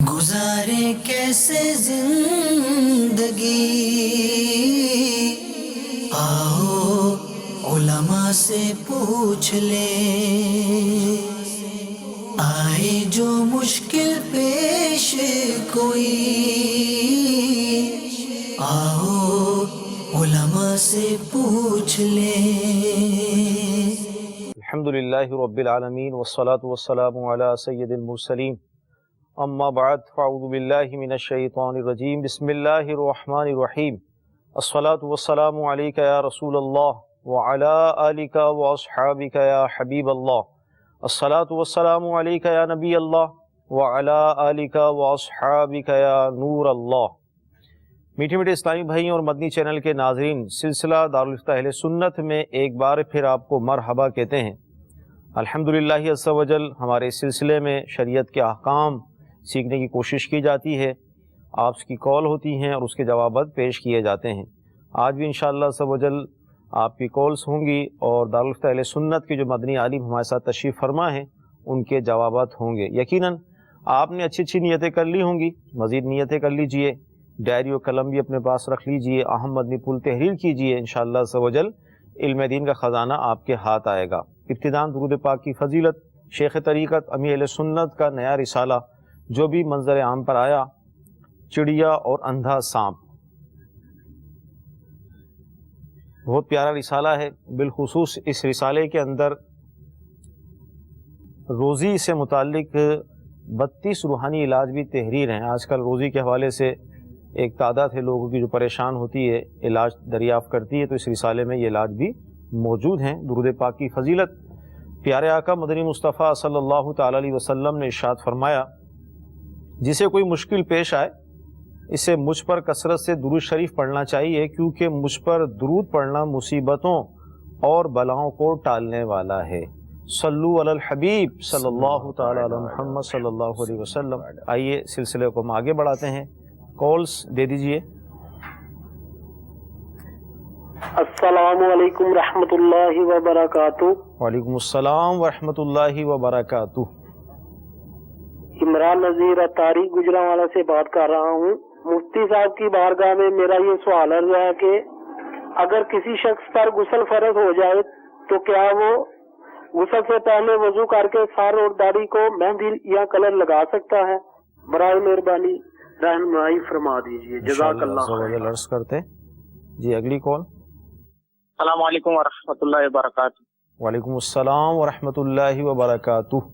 گزارے کیسے زندگی، آؤ علماء سے پوچھ لیں، آئے جو مشکل پیش کوئی، آؤ علماء سے پوچھ لیں۔ الحمدللہ رب العالمین والصلاة والسلام علی سید المرسلین، اما بعد فاعوذ باللہ من الشیطان الرجیم، بسم اللہ الرحمن الرحیم، الصلاة والسلام علیک یا رسول اللہ وعلی آلک واصحابک یا حبیب اللہ، الصلاة والسلام علیک یا نبی اللہ وعلی آلک واصحابک یا نور اللہ۔ میٹھے میٹھے اسلامی بھائی اور مدنی چینل کے ناظرین، سلسلہ دارالفتہ اہل سنت میں ایک بار پھر آپ کو مرحبا کہتے ہیں۔ الحمدللہ عز و جل ہمارے اس سلسلے میں شریعت کے احکام سیکھنے کی کوشش کی جاتی ہے، آپ کی کال ہوتی ہیں اور اس کے جوابات پیش کیے جاتے ہیں۔ آج بھی انشاءاللہ عز و جل آپ کی کالز ہوں گی اور دارالفتہ اہل سنت کے جو مدنی عالم ہمارے ساتھ تشریف فرما ہیں ان کے جوابات ہوں گے۔ یقیناً آپ نے اچھی اچھی نیتیں کر لی ہوں گی، مزید نیتیں کر لیجئے، ڈائری و قلم بھی اپنے پاس رکھ لیجئے، اہم مدنی پل تحریر کیجئے، انشاءاللہ عز و جل علم دین کا خزانہ آپ کے ہاتھ آئے گا۔ ابتداءً درود پاک کی فضیلت، شیخ طریقت امیر اہل سنت کا نیا رسالہ جو بھی منظر عام پر آیا، چڑیا اور اندھا سانپ، بہت پیارا رسالہ ہے۔ بالخصوص اس رسالے کے اندر روزی سے متعلق 32 روحانی علاج بھی تحریر ہیں۔ آج کل روزی کے حوالے سے ایک تعداد ہے لوگوں کی جو پریشان ہوتی ہے، علاج دریافت کرتی ہے، تو اس رسالے میں یہ علاج بھی موجود ہیں۔ درود پاک کی فضیلت، پیارے آقا مدنی مصطفیٰ صلی اللہ تعالی علیہ وسلم نے ارشاد فرمایا، جسے کوئی مشکل پیش آئے اسے مجھ پر کثرت سے درود شریف پڑھنا چاہیے، کیونکہ مجھ پر درود پڑھنا مصیبتوں اور بلاؤں کو ٹالنے والا ہے۔ صلو علی الحبیب صلی اللہ تعالی علی محمد صلی اللہ علیہ وسلم۔ آئیے سلسلے کو ہم آگے بڑھاتے ہیں، کالز دے دیجئے۔ السلام علیکم رحمۃ اللہ وبرکاتہ۔ وعلیکم السلام ورحمۃ اللہ وبرکاتہ۔ عمران نذیر اطاری گجرانوالہ سے بات کر رہا ہوں۔ مفتی صاحب کی بارگاہ میں میرا یہ سوال عرض ہے کہ اگر کسی شخص پر غسل فرض ہو جائے تو کیا وہ غسل سے پہلے وضو کر کے سر اور داڑھی کو مہندی یا کلر لگا سکتا ہے؟ برائے مہربانی رہنمائی فرما دیجیے، جزاک اللہ خیر۔ عرض کرتے جی اگلی کال۔ السلام علیکم ورحمۃ اللہ وبرکاتہ۔ وعلیکم السلام ورحمۃ اللہ وبرکاتہ۔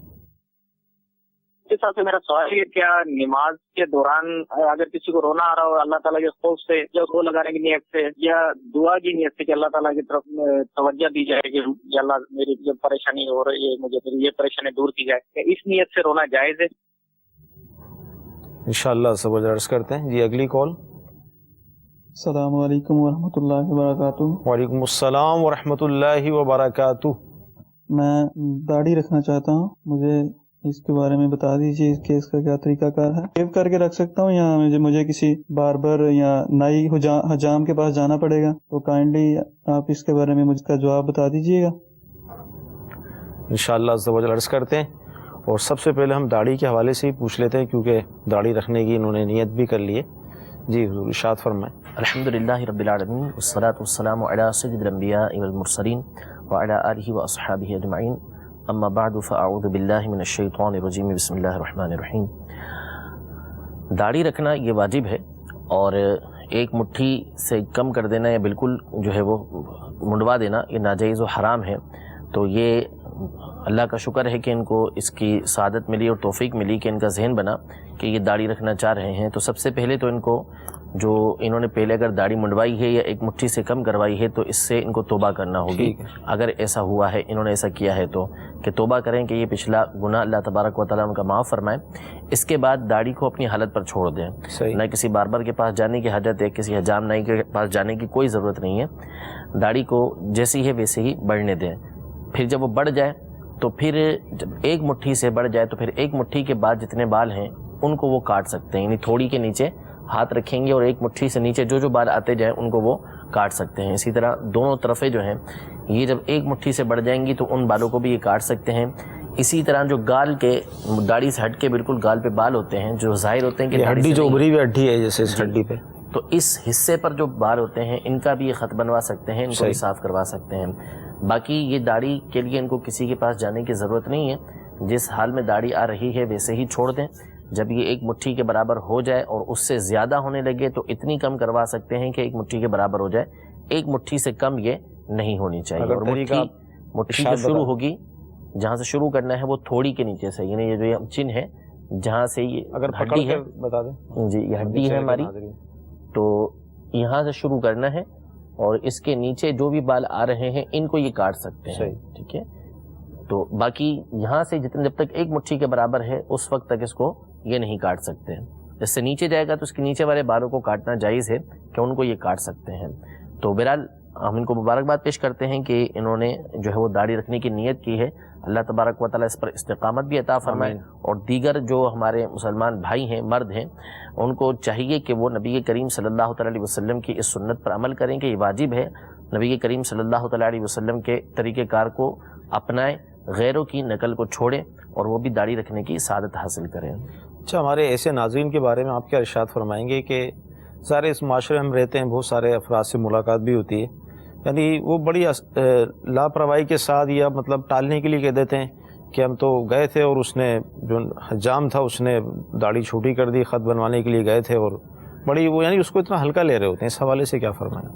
اس حساب سے میرا سوال ہے، کیا نماز کے دوران اگر کسی کو رونا آ رہا ہو اللہ تعالیٰ کے خوف سے یا رو لگانے کی نیت سے یا دعا کی نیت سے کہ اللہ تعالیٰ کی طرف توجہ دی جائے کہ یا اللہ میری جو پریشانی ہو رہی ہے مجھے میری یہ پریشانی دور کی جائے، کہ اس نیت سے رونا جائز ہے؟ انشاءاللہ سب عرض کرتے ہیں جی اگلی کال۔ السلام علیکم ورحمۃ اللہ وبرکاتہ۔ وعلیکم السلام ورحمۃ اللہ وبرکاتہ۔ میں داڑھی رکھنا چاہتا ہوں، مجھے اس کے بارے میں بتا دیجیے کہ اس کا کیا طریقہ کار ہے؟ شیو کر کے رکھ سکتا ہوں یا مجھے کسی باربر یا نائی حجام کے پاس جانا پڑے گا؟ تو کائنڈلی آپ اس کے بارے میں مجھ کا جواب بتا دیجیے گا۔ انشاءاللہ عز و جل عرض کرتے ہیں، اور سب سے پہلے ہم داڑھی کے حوالے سے ہی پوچھ لیتے ہیں کیونکہ داڑھی رکھنے کی انہوں نے نیت بھی کر لی ہے۔ جی حضور ارشاد فرمائیں۔ الحمدللہ رب العالمین والصلاة والسلام علی سید الانبیاء والمرسلین وعلی آلہ واصحابہ اجمعین، اما بعد فاعوذ باللہ من الشیطان الرجیم، بسم اللہ الرحمن الرحیم۔ داڑھی رکھنا یہ واجب ہے، اور ایک مٹھی سے کم کر دینا یا بالکل جو ہے وہ منڈوا دینا یہ ناجائز و حرام ہے۔ تو یہ اللہ کا شکر ہے کہ ان کو اس کی سعادت ملی اور توفیق ملی کہ ان کا ذہن بنا کہ یہ داڑھی رکھنا چاہ رہے ہیں۔ تو سب سے پہلے تو ان کو جو انہوں نے پہلے اگر داڑھی منڈوائی ہے یا ایک مٹھی سے کم کروائی ہے تو اس سے ان کو توبہ کرنا ہوگی۔ اگر ایسا ہوا ہے، انہوں نے ایسا کیا ہے تو کہ توبہ کریں کہ یہ پچھلا گناہ اللہ تبارک و تعالیٰ ان کا معاف فرمائے۔ اس کے بعد داڑھی کو اپنی حالت پر چھوڑ دیں، نہ کسی باربر کے پاس جانے کی حاجت ہے، کسی حجام نائی کے پاس جانے کی کوئی ضرورت نہیں ہے۔ داڑھی کو جیسی ہے ویسے ہی بڑھنے دیں۔ پھر جب وہ بڑھ جائے تو پھر جب ایک مٹھی سے بڑھ جائے تو پھر ایک مٹھی کے بعد جتنے بال ہیں ان کو وہ کاٹ سکتے ہیں، یعنی تھوڑی کے نیچے ہاتھ رکھیں گے اور ایک مٹھی سے نیچے جو بال آتے جائیں ان کو وہ کاٹ سکتے ہیں۔ اسی طرح دونوں طرفیں جو ہیں یہ جب ایک مٹھی سے بڑھ جائیں گی تو ان بالوں کو بھی یہ کاٹ سکتے ہیں۔ اسی طرح جو گال کے داڑھی سے ہٹ کے بالکل گال پہ بال ہوتے ہیں جو ظاہر ہوتے ہیں کہ یہ داڑھی ہڈی سے جو نہیں، ابری ہوئی ہڈی ہے جیسے اس ہڈی پہ، تو اس حصے پر جو بال ہوتے ہیں ان کا بھی یہ خط بنوا سکتے ہیں، ان کو بھی صاف کروا سکتے ہیں۔ باقی یہ داڑھی کے لیے ان کو کسی کے پاس جانے کی ضرورت نہیں ہے، جس حال میں داڑھی آ رہی ہے ویسے ہی چھوڑ دیں۔ جب یہ ایک مٹھی کے برابر ہو جائے اور اس سے زیادہ ہونے لگے تو اتنی کم کروا سکتے ہیں کہ ایک مٹھی کے برابر ہو جائے، ایک مٹھی سے کم یہ نہیں ہونی چاہیے۔ اور مٹھی جو شروع ہوگی، جہاں سے شروع کرنا ہے وہ تھوڑی کے نیچے سے، یعنی یہ جو یہ چن ہے جہاں سے یہ اگر ہڈی ہے، بتا دیں جی یہ ہڈی ہے ہماری، تو یہاں سے شروع کرنا ہے اور اس کے نیچے جو بھی بال آ رہے ہیں ان کو یہ کاٹ سکتے ہیں، ٹھیک ہے۔ تو باقی یہاں سے جتنے جب تک ایک مٹھی کے برابر ہے اس وقت تک اس کو یہ نہیں کاٹ سکتے ہیں۔ اس سے نیچے جائے گا تو اس کے نیچے والے بالوں کو کاٹنا جائز ہے کہ ان کو یہ کاٹ سکتے ہیں۔ تو بہرحال ہم ان کو مبارکباد پیش کرتے ہیں کہ انہوں نے جو ہے وہ داڑھی رکھنے کی نیت کی ہے، اللہ تبارک و تعالیٰ اس پر استقامت بھی عطا فرمائے، اور دیگر جو ہمارے مسلمان بھائی ہیں، مرد ہیں، ان کو چاہیے کہ وہ نبی کریم صلی اللہ تعالیٰ علیہ وسلم کی اس سنت پر عمل کریں کہ یہ واجب ہے، نبی کریم صلی اللہ تعالیٰ علیہ وسلم کے طریقہ کار کو اپنائیں، غیروں کی نقل کو چھوڑیں اور وہ بھی داڑھی رکھنے کی سعادت حاصل کریں۔ اچھا، ہمارے ایسے ناظرین کے بارے میں آپ کیا ارشاد فرمائیں گے کہ سارے اس معاشرے میں ہم رہتے ہیں، بہت سارے افراد سے ملاقات بھی ہوتی ہے، یعنی وہ بڑی لاپرواہی کے ساتھ یا مطلب ٹالنے کے لیے کہہ دیتے ہیں کہ ہم تو گئے تھے اور اس نے جو حجام تھا اس نے داڑھی چھوٹی کر دی، خط بنوانے کے لیے گئے تھے، اور بڑی وہ یعنی اس کو اتنا ہلکا لے رہے ہوتے ہیں۔ اس حوالے سے کیا فرمائیں؟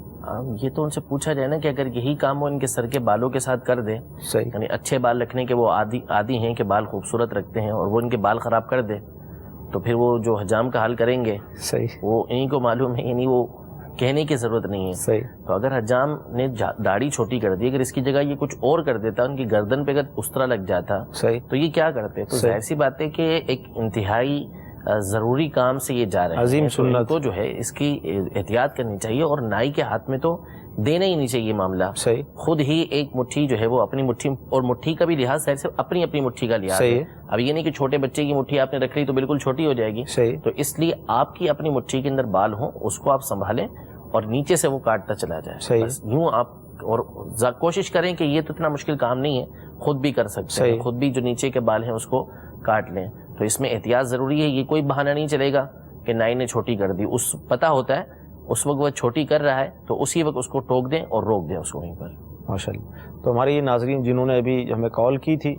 یہ تو ان سے پوچھا جائے نا کہ اگر یہی کام وہ ان کے سر کے بالوں کے ساتھ کر دے، صحیح، یعنی اچھے بال رکھنے کے وہ عادی ہیں کہ بال خوبصورت رکھتے ہیں، اور وہ ان کے بال خراب کر دے تو پھر وہ جو حجام کا حال کریں گے صحیح، وہ انہیں کو معلوم ہے، یعنی وہ کہنے کی ضرورت نہیں ہے۔ صحیح، تو اگر حجام نے داڑھی چھوٹی کر دی، اگر اس کی جگہ یہ کچھ اور کر دیتا، ان کی گردن پہ اگر استرا لگ جاتا صحیح، تو یہ کیا کرتے؟ تو ظاہر سی بات ہے کہ ایک انتہائی ضروری کام سے یہ جا رہے ہیں، عظیم تو ان سنت کو جو ہے اس کی احتیاط کرنی چاہیے، اور نائی کے ہاتھ میں تو دینا ہی نہیں چاہیے معاملہ۔ صحیح، خود ہی ایک مٹھی جو ہے وہ اپنی مٹھی، اور مٹھی کا بھی لحاظ ظاہر سے اپنی اپنی مٹھی کا لحاظ ہے۔ اب یہ نہیں کہ چھوٹے بچے کی مٹھی آپ نے رکھ لی تو بالکل چھوٹی ہو جائے گی، صحیح، تو اس لیے آپ کی اپنی مٹھی کے اندر بال ہوں، اس کو آپ سنبھالیں اور نیچے سے وہ کاٹتا چلا جائے۔ صحیح، بس یوں آپ، اور کوشش کریں کہ یہ تو اتنا مشکل کام نہیں ہے، خود بھی کر سکتے ہیں، خود بھی جو نیچے کے بال ہیں اس کو کاٹ لیں۔ تو اس میں احتیاط ضروری ہے، یہ کوئی بہانہ نہیں چلے گا کہ نائی نے چھوٹی کر دی، اس پتہ ہوتا ہے اس وقت وہ چھوٹی کر رہا ہے تو اسی وقت اس کو ٹوک دیں اور روک دیں اس کو وہیں پر۔ ماشاء اللہ۔ تو ہمارے یہ ناظرین جنہوں نے ابھی ہمیں کال کی تھی،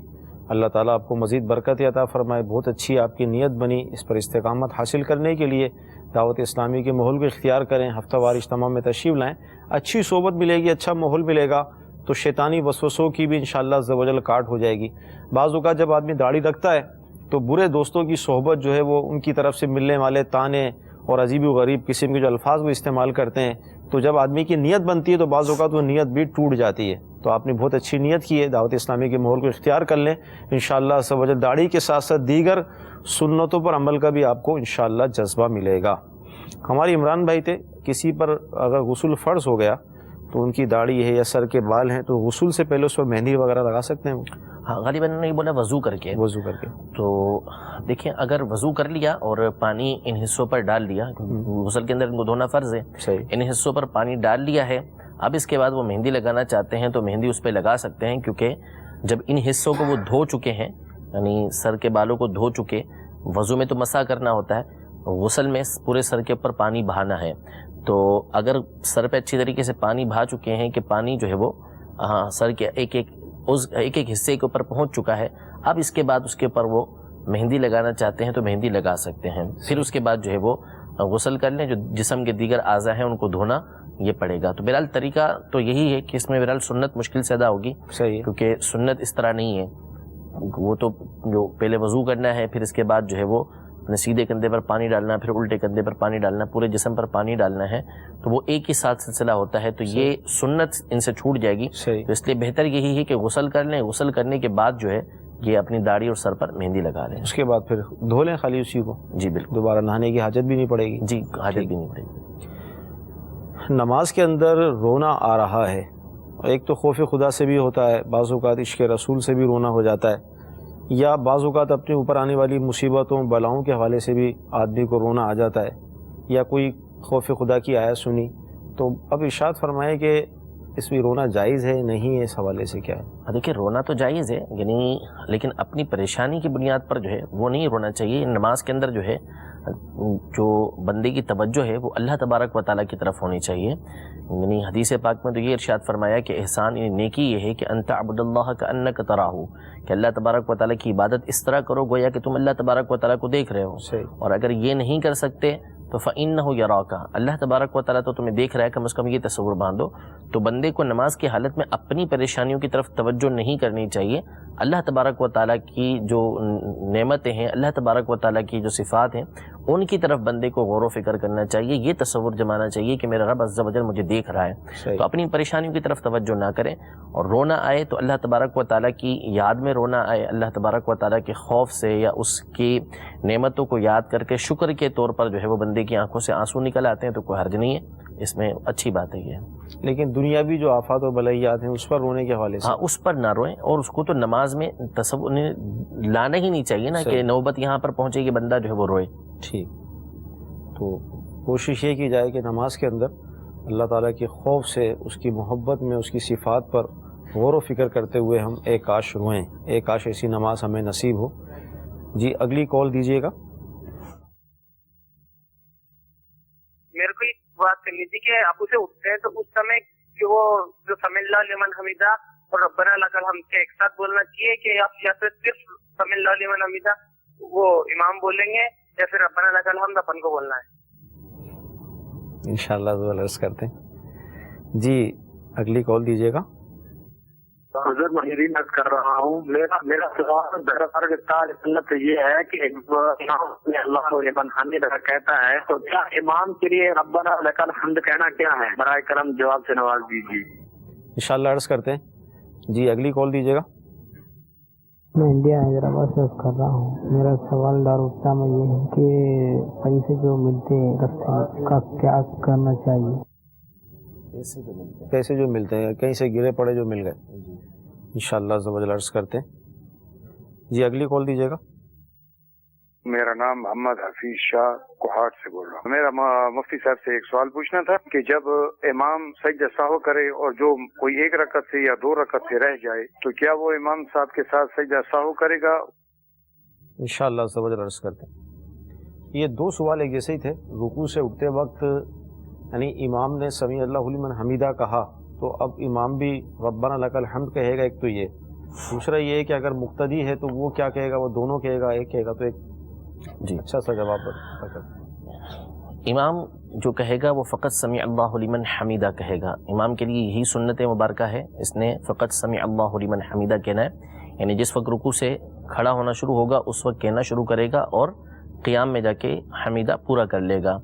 اللہ تعالیٰ آپ کو مزید برکت عطا فرمائے، بہت اچھی آپ کی نیت بنی، اس پر استقامت حاصل کرنے کے لیے دعوت اسلامی کے ماحول کو اختیار کریں، ہفتہ وار اجتماع میں تشریف لائیں، اچھی صحبت ملے گی، اچھا ماحول ملے گا تو شیطانی وسوسوں کی بھی انشاءاللہ عز و جل کاٹ ہو جائے گی۔ بعض اوقات جب آدمی داڑھی رکھتا ہے تو برے دوستوں کی صحبت جو ہے وہ ان کی طرف سے ملنے والے طعنے اور عجیب و غریب قسم کے جو الفاظ وہ استعمال کرتے ہیں، تو جب آدمی کی نیت بنتی ہے تو بعض اوقات وہ نیت بھی ٹوٹ جاتی ہے۔ تو آپ نے بہت اچھی نیت کی ہے، دعوت اسلامی کے ماحول کو اختیار کر لیں، انشاءاللہ عز و جل داڑھی کے ساتھ ساتھ دیگر سنتوں پر عمل کا بھی آپ کو انشاءاللہ جذبہ ملے گا۔ ہمارے عمران بھائی تھے، کسی پر اگر غسل فرض ہو گیا تو ان کی داڑھی ہے یا سر کے بال ہیں تو غسل سے پہلے اس پر مہندی وغیرہ لگا سکتے ہیں وہ؟ ہاں، غالباً انہوں نے بولا وضو کر کے، وضو کر کے۔ تو دیکھیں اگر وضو کر لیا اور پانی ان حصوں پر ڈال دیا، غسل کے اندر ان کو دھونا فرض ہے، صحیح، ان حصوں پر پانی ڈال لیا ہے، اب اس کے بعد وہ مہندی لگانا چاہتے ہیں تو مہندی اس پہ لگا سکتے ہیں، کیونکہ جب ان حصوں کو وہ دھو چکے ہیں، یعنی سر کے بالوں کو دھو چکے، وضو میں تو مسح کرنا ہوتا ہے، غسل میں پورے سر کے اوپر پانی بہانا ہے، تو اگر سر پہ اچھی طریقے سے پانی بہا چکے ہیں کہ پانی جو ہے وہ سر کے ایک ایک حصے کے اوپر پہنچ چکا ہے، اب اس کے بعد اس کے اوپر وہ مہندی لگانا چاہتے ہیں تو مہندی لگا سکتے ہیں، پھر اس کے بعد جو ہے وہ غسل کر لیں، جو جسم کے دیگر اعضاء ہیں ان کو دھونا یہ پڑے گا۔ تو بہرحال طریقہ تو یہی ہے کہ اس میں بہرحال سنت مشکل سے ادا ہوگی، صحیح، کیونکہ سنت اس طرح نہیں ہے، وہ تو جو پہلے وضو کرنا ہے، پھر اس کے بعد جو ہے وہ اپنے سیدھے کندھے پر پانی ڈالنا، پھر الٹے کندھے پر پانی ڈالنا، پورے جسم پر پانی ڈالنا ہے، تو وہ ایک ہی ساتھ سلسلہ ہوتا ہے، تو یہ سنت ان سے چھوٹ جائے گی، تو اس لیے بہتر یہی ہے کہ غسل کر لیں، غسل کرنے کے بعد جو ہے یہ اپنی داڑھی اور سر پر مہندی لگا لیں، اس کے بعد پھر دھو لیں خالی اسی کو، جی بالکل، دوبارہ نہانے کی حاجت بھی نہیں پڑے گی۔ جی حاجت بھی نہیں پڑے گی۔ نماز کے اندر رونا آ رہا ہے، ایک تو خوف خدا سے بھی ہوتا ہے، بعض اوقات عشق رسول سے بھی رونا ہو جاتا ہے، یا بعض اوقات اپنے اوپر آنے والی مصیبتوں بلاؤں کے حوالے سے بھی آدمی کو رونا آ جاتا ہے، یا کوئی خوف خدا کی آیت سنی، تو اب ارشاد فرمائے کہ اس میں رونا جائز ہے نہیں ہے، اس حوالے سے کیا ہے؟ دیکھیے رونا تو جائز ہے، یعنی لیکن اپنی پریشانی کی بنیاد پر جو ہے وہ نہیں رونا چاہیے۔ نماز کے اندر جو ہے جو بندے کی توجہ ہے وہ اللہ تبارک و تعالیٰ کی طرف ہونی چاہیے۔ یعنی حدیث پاک میں تو یہ ارشاد فرمایا کہ احسان یعنی نیکی یہ ہے کہ انت عبد اللہ کأنک تراہ، کہ اللہ تبارک و تعالیٰ کی عبادت اس طرح کرو گویا کہ تم اللہ تبارک و تعالیٰ کو دیکھ رہے ہو، اور اگر یہ نہیں کر سکتے تو فإنہ یراک، اللہ تبارک و تعالیٰ تو تمہیں دیکھ رہا ہے، کم از کم یہ تصور باندھو۔ تو بندے کو نماز کی حالت میں اپنی پریشانیوں کی طرف توجہ نہیں کرنی چاہیے، اللہ تبارک و تعالیٰ کی جو نعمتیں ہیں، اللہ تبارک و تعالیٰ کی جو صفات ہیں ان کی طرف بندے کو غور و فکر کرنا چاہیے، یہ تصور جمانا چاہیے کہ میرا رب عز و جل مجھے دیکھ رہا ہے۔ تو اپنی پریشانیوں کی طرف توجہ نہ کریں، اور رونا آئے تو اللہ تبارک و تعالیٰ کی یاد میں رونا آئے، اللہ تبارک و تعالیٰ کے خوف سے یا اس کی نعمتوں کو یاد کر کے شکر کے طور پر جو ہے وہ بندے کی آنکھوں سے آنسو نکل آتے ہیں تو کوئی حرج نہیں ہے، اس میں اچھی بات ہے یہ۔ لیکن دنیاوی جو آفات و بلائیات ہیں اس پر رونے کے حوالے سے؟ ہاں اس پر نہ روئیں، اور اس کو تو نماز میں تصور لانا ہی نہیں چاہیے نا کہ نوبت یہاں پر پہنچے کہ بندہ جو ہے وہ روئے۔ ٹھیک، تو کوشش یہ کی جائے کہ نماز کے اندر اللہ تعالیٰ کے خوف سے، اس کی محبت میں، اس کی صفات پر غور و فکر کرتے ہوئے ہم ایک کاش روئیں، ایک کاش ایسی نماز ہمیں نصیب ہو۔ جی اگلی کال دیجیے گا۔ میرے کو ایک بات کرنی تھی کہ آپ اسے اٹھتے ہیں تو اس سمے کہ وہ جو سمع اللہ لمن حمیدہ اور ربنا لک الحمد کے ایک ساتھ بولنا چاہیے کہ آپ یا پھر صرف سمع اللہ لمن حمیدہ وہ امام بولیں گے یا پھر ربنا لک الحمد اپن کو بولنا ہے؟ انشاءاللہ تو عرض کرتے ہیں۔ جی اگلی کال دیجیے گا۔ حضرت محدثین عرض کر رہا ہوں، میرا سوال دراصل یہ ہے کہ اللہ لمن حمیدہ کہتا ہے تو کیا امام کے لیے ربنا لک الحمد کہنا کیا ہے؟ برائے کرم جواب سے نواز دیجیے۔ انشاءاللہ عرض کرتے ہیں۔ جی اگلی کال دیجیے گا۔ میں انڈیا حیدرآباد سے عرض کر رہا ہوں، میرا سوال دارالفتہ میں یہ ہے کہ پیسے جو ملتے ہیں رستے کا کیا کرنا چاہیے؟ پیسے جو ملتے ہیں کہیں سے گرے پڑے جو مل گئے، انشاءاللہ عز و جل عرض کرتے ہیں۔ جی اگلی کال دیجیے گا۔ میرا نام محمد حفیظ شاہ کوہاٹ سے بول رہا ہوں۔ میرا مفتی صاحب سے ایک سوال پوچھنا تھا کہ جب امام سجدہ سہو کرے اور جو کوئی ایک رکعت سے یا دو رکعت سے رہ جائے تو کیا وہ امام صاحب کے ساتھ سجدہ سہو کرے گا؟ انشاءاللہ عز و جل عرض کرتے ہیں۔ یہ دو سوال ایک جیسے ہی تھے۔ رکوع سے اٹھتے وقت یعنی امام نے سمیع اللہ لمن حمیدہ کہا تو اب امام بھی ربنا لک الحمد کہے گا، ایک تو یہ، دوسرا یہ ہے کہ اگر مقتدی ہے تو وہ کیا کہے گا، وہ دونوں کہے گا، ایک کہے گا؟ تو ایک جی اچھا سا جواب ہے۔ امام جو کہے گا وہ فقط سمیع اللہ لمن حمیدہ کہے گا، امام کے لیے یہی سنت مبارکہ ہے، اس نے فقط سمیع اللہ لمن حمیدہ کہنا ہے، یعنی جس وقت رکوع سے کھڑا ہونا شروع ہوگا اس وقت کہنا شروع کرے گا اور قیام میں جا کے حمیدہ پورا کر لے گا۔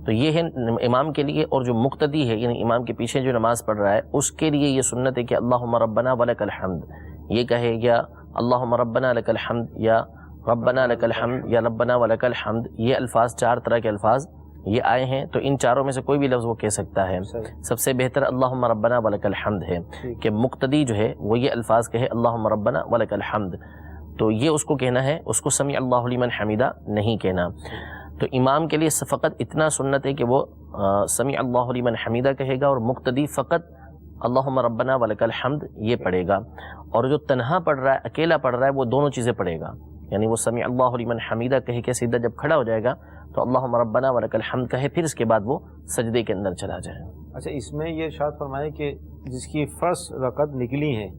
تو یہ ہے امام کے لیے، اور جو مقتدی ہے یعنی امام کے پیچھے جو نماز پڑھ رہا ہے اس کے لیے یہ سنت ہے کہ اللہم ربنا ولک الحمد یہ کہے، یا اللہم ربنا لک الحمد یا ربنا لک الحمد یا ربنا ولک الحمد، یہ الفاظ چار طرح کے الفاظ یہ آئے ہیں، تو ان چاروں میں سے کوئی بھی لفظ وہ کہہ سکتا ہے۔ سب سے بہتر اللہم ربنا ولک الحمد ہے کہ مقتدی جو ہے وہ یہ الفاظ کہے اللہم ربنا ولک الحمد، تو یہ اس کو کہنا ہے، اس کو سمیع اللہ لمن حمیدہ نہیں کہنا۔ تو امام کے لیے فقط اتنا سنت ہے کہ وہ سمیع اللہ لمن حمیدہ کہے گا، اور مقتدی فقط اللہم ربنا ولک الحمد یہ پڑھے گا، اور جو تنہا پڑھ رہا ہے، اکیلا پڑھ رہا ہے، وہ دونوں چیزیں پڑھے گا، یعنی وہ سمیع اللہ لمن حمیدہ کہے کہ سیدھا جب کھڑا ہو جائے گا تو اللہم ربنا ولک الحمد کہے، پھر اس کے بعد وہ سجدے کے اندر چلا جائے۔ اچھا، اس میں یہ ارشاد فرمائے کہ جس کی فرض رکعت نکلی ہیں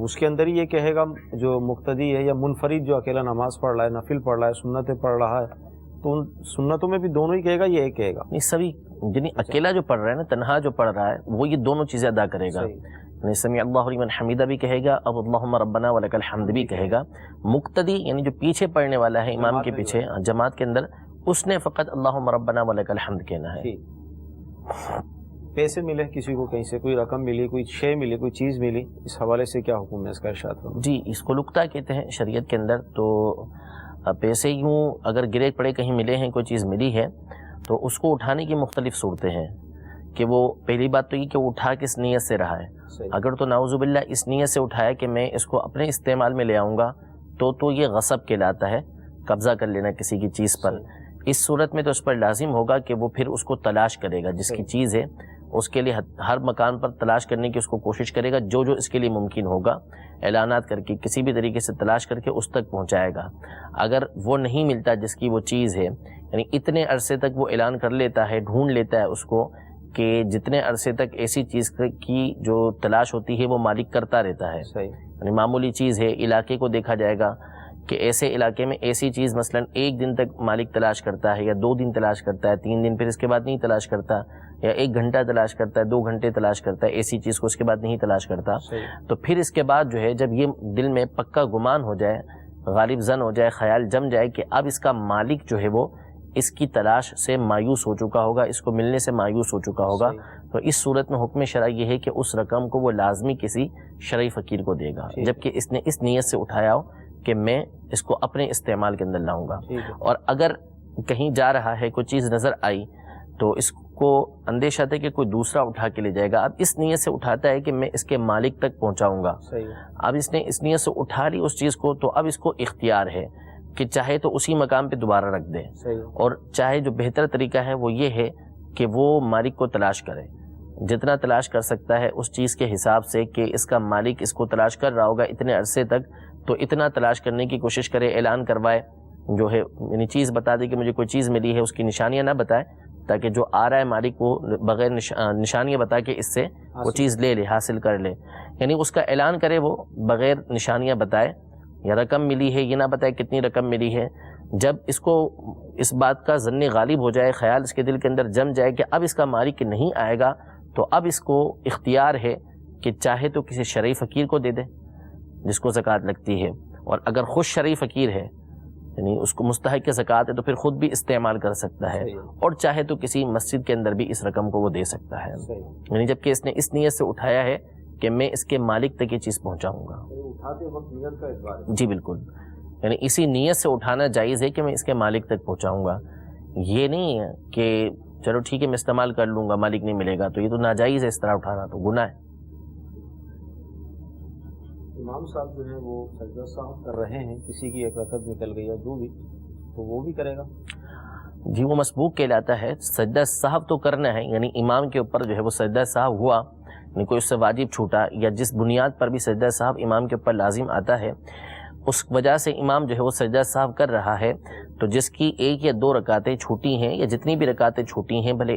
اس کے اندر یہ کہے گا جو مقتدی ہے یا منفرد جو اکیلا نماز پڑھ رہا ہے، نفل پڑھ رہا ہے، سنتیں پڑھ رہا ہے، تو ان سنتوں میں بھی دونوں ہی کہے گا، یہ ایک کہے گا؟ نہیں، سبھی، یعنی اکیلا جو پڑھ رہا ہے نا، تنہا جو پڑھ رہا ہے وہ یہ دونوں چیزیں ادا کرے گا، یعنی سمیع اللہ لمن حمیدہ بھی کہے گا اور اللہم ربنا ولک الحمد بھی کہے گا۔ مقتدی یعنی جو پیچھے پڑھنے والا ہے امام کے پیچھے جماعت کے اندر، اس نے فقط اللہم ربنا ولک الحمد کہنا ہے۔ پیسے ملے کسی کو، کہیں سے کوئی رقم ملی، کوئی شے ملی، کوئی چیز ملی، اس حوالے سے کیا حکم ہے اس کا ارشاد فرمائیں؟ جی، اس کو لقطہ کہتے ہیں شریعت کے اندر۔ تو پیسے یوں اگر گرے پڑے کہیں ملے ہیں، کوئی چیز ملی ہے، تو اس کو اٹھانے کی مختلف صورتیں ہیں کہ وہ پہلی بات تو یہ کہ وہ اٹھا کس نیت سے رہا ہے۔ اگر تو نعوذ باللہ اس نیت سے اٹھایا کہ میں اس کو اپنے استعمال میں لے آؤں گا تو یہ غصب کہلاتا ہے، قبضہ کر لینا کسی کی چیز پر۔ اس صورت میں تو اس پر لازم ہوگا کہ وہ پھر اس کو تلاش کرے گا، جس کی چیز ہے اس کے لیے ہر مکان پر تلاش کرنے کی اس کو کوشش کرے گا، جو جو اس کے لیے ممکن ہوگا اعلانات کر کے کسی بھی طریقے سے تلاش کر کے اس تک پہنچائے گا۔ اگر وہ نہیں ملتا جس کی وہ چیز ہے، یعنی اتنے عرصے تک وہ اعلان کر لیتا ہے، ڈھونڈ لیتا ہے اس کو کہ جتنے عرصے تک ایسی چیز کی جو تلاش ہوتی ہے وہ مالک کرتا رہتا ہے، یعنی معمولی چیز ہے، علاقے کو دیکھا جائے گا کہ ایسے علاقے میں ایسی چیز مثلا 1 دن تک مالک تلاش کرتا ہے یا 2 دن تلاش کرتا ہے، 3 دن، پھر اس کے بعد نہیں تلاش کرتا، یا 1 گھنٹہ تلاش کرتا ہے، 2 گھنٹے تلاش کرتا ہے، ایسی چیز کو اس کے بعد نہیں تلاش کرتا، تو پھر اس کے بعد جو ہے جب یہ دل میں پکا گمان ہو جائے، غالب ظن ہو جائے، خیال جم جائے کہ اب اس کا مالک جو ہے وہ اس کی تلاش سے مایوس ہو چکا ہوگا، اس کو ملنے سے مایوس ہو چکا ہوگا، تو اس صورت میں حکم شرعی یہ ہے کہ اس رقم کو وہ لازمی کسی شرعی فقیر کو دے گا، جبکہ اس نے اس نیت سے اٹھایا ہو کہ میں اس کو اپنے استعمال کے اندر لاؤں گا۔ اور اگر کہیں جا رہا ہے، کوئی چیز نظر آئی، تو اس کو اندیشہ تھا کہ کوئی دوسرا اٹھا کے لے جائے گا، اب اس نیت سے اٹھاتا ہے کہ میں اس کے مالک تک پہنچاؤں گا، اب اس نے اس نیت سے اٹھا لی اس چیز کو، تو اب اس کو اختیار ہے کہ چاہے تو اسی مقام پہ دوبارہ رکھ دے، اور چاہے جو بہتر طریقہ ہے وہ یہ ہے کہ وہ مالک کو تلاش کرے، جتنا تلاش کر سکتا ہے اس چیز کے حساب سے کہ اس کا مالک اس کو تلاش کر رہا ہوگا اتنے عرصے تک، تو اتنا تلاش کرنے کی کوشش کرے، اعلان کروائے، جو ہے یعنی چیز بتا دے کہ مجھے کوئی چیز ملی ہے، اس کی نشانیاں نہ بتائے، تاکہ جو آ رہا ہے مالک وہ بغیر نشانیاں بتا کے اس سے وہ چیز لے لے، حاصل کر لے، یعنی اس کا اعلان کرے وہ بغیر نشانیاں بتائے، یا رقم ملی ہے یہ نہ بتائے کتنی رقم ملی ہے۔ جب اس کو اس بات کا ظن غالب ہو جائے، خیال اس کے دل کے اندر جم جائے کہ اب اس کا مالک نہیں آئے گا، تو اب اس کو اختیار ہے کہ چاہے تو کسی شرعی فقیر کو دے دے جس کو زکوٰۃ لگتی ہے، اور اگر خود شرعی فقیر ہے یعنی اس کو مستحق زکوٰۃ ہے تو پھر خود بھی استعمال کر سکتا ہے، اور چاہے تو کسی مسجد کے اندر بھی اس رقم کو وہ دے سکتا ہے، یعنی جبکہ اس نے اس نیت سے اٹھایا ہے کہ میں اس کے مالک تک یہ چیز پہنچاؤں گا۔ اٹھاتے وقت نیت کا اعتبار ہے۔ جی بالکل، یعنی اسی نیت سے اٹھانا جائز ہے کہ میں اس کے مالک تک پہنچاؤں گا، یہ نہیں ہے کہ چلو ٹھیک ہے میں استعمال کر لوں گا مالک نہیں ملے گا، تو یہ تو ناجائز ہے، اس طرح اٹھانا تو گناہ ہے۔ امام صاحب جو ہیں وہ سجدہ صاحب کر رہے ہیں، کسی کی ایک رکعت نکل گئی یا جو بھی، تو وہ بھی کرے گا؟ جی وہ مسبوق کہلاتا ہے، سجدہ صاحب تو کرنا ہے، یعنی امام کے اوپر جو ہے وہ سجدہ صاحب ہوا، یعنی کوئی اس سے واجب چھوٹا، یا جس بنیاد پر بھی سجدہ صاحب امام کے اوپر لازم آتا ہے، اس وجہ سے امام جو ہے وہ سجدہ صاحب کر رہا ہے، تو جس کی 1 یا 2 رکعتیں چھوٹی ہیں یا جتنی بھی رکعتیں چھوٹی ہیں بھلے،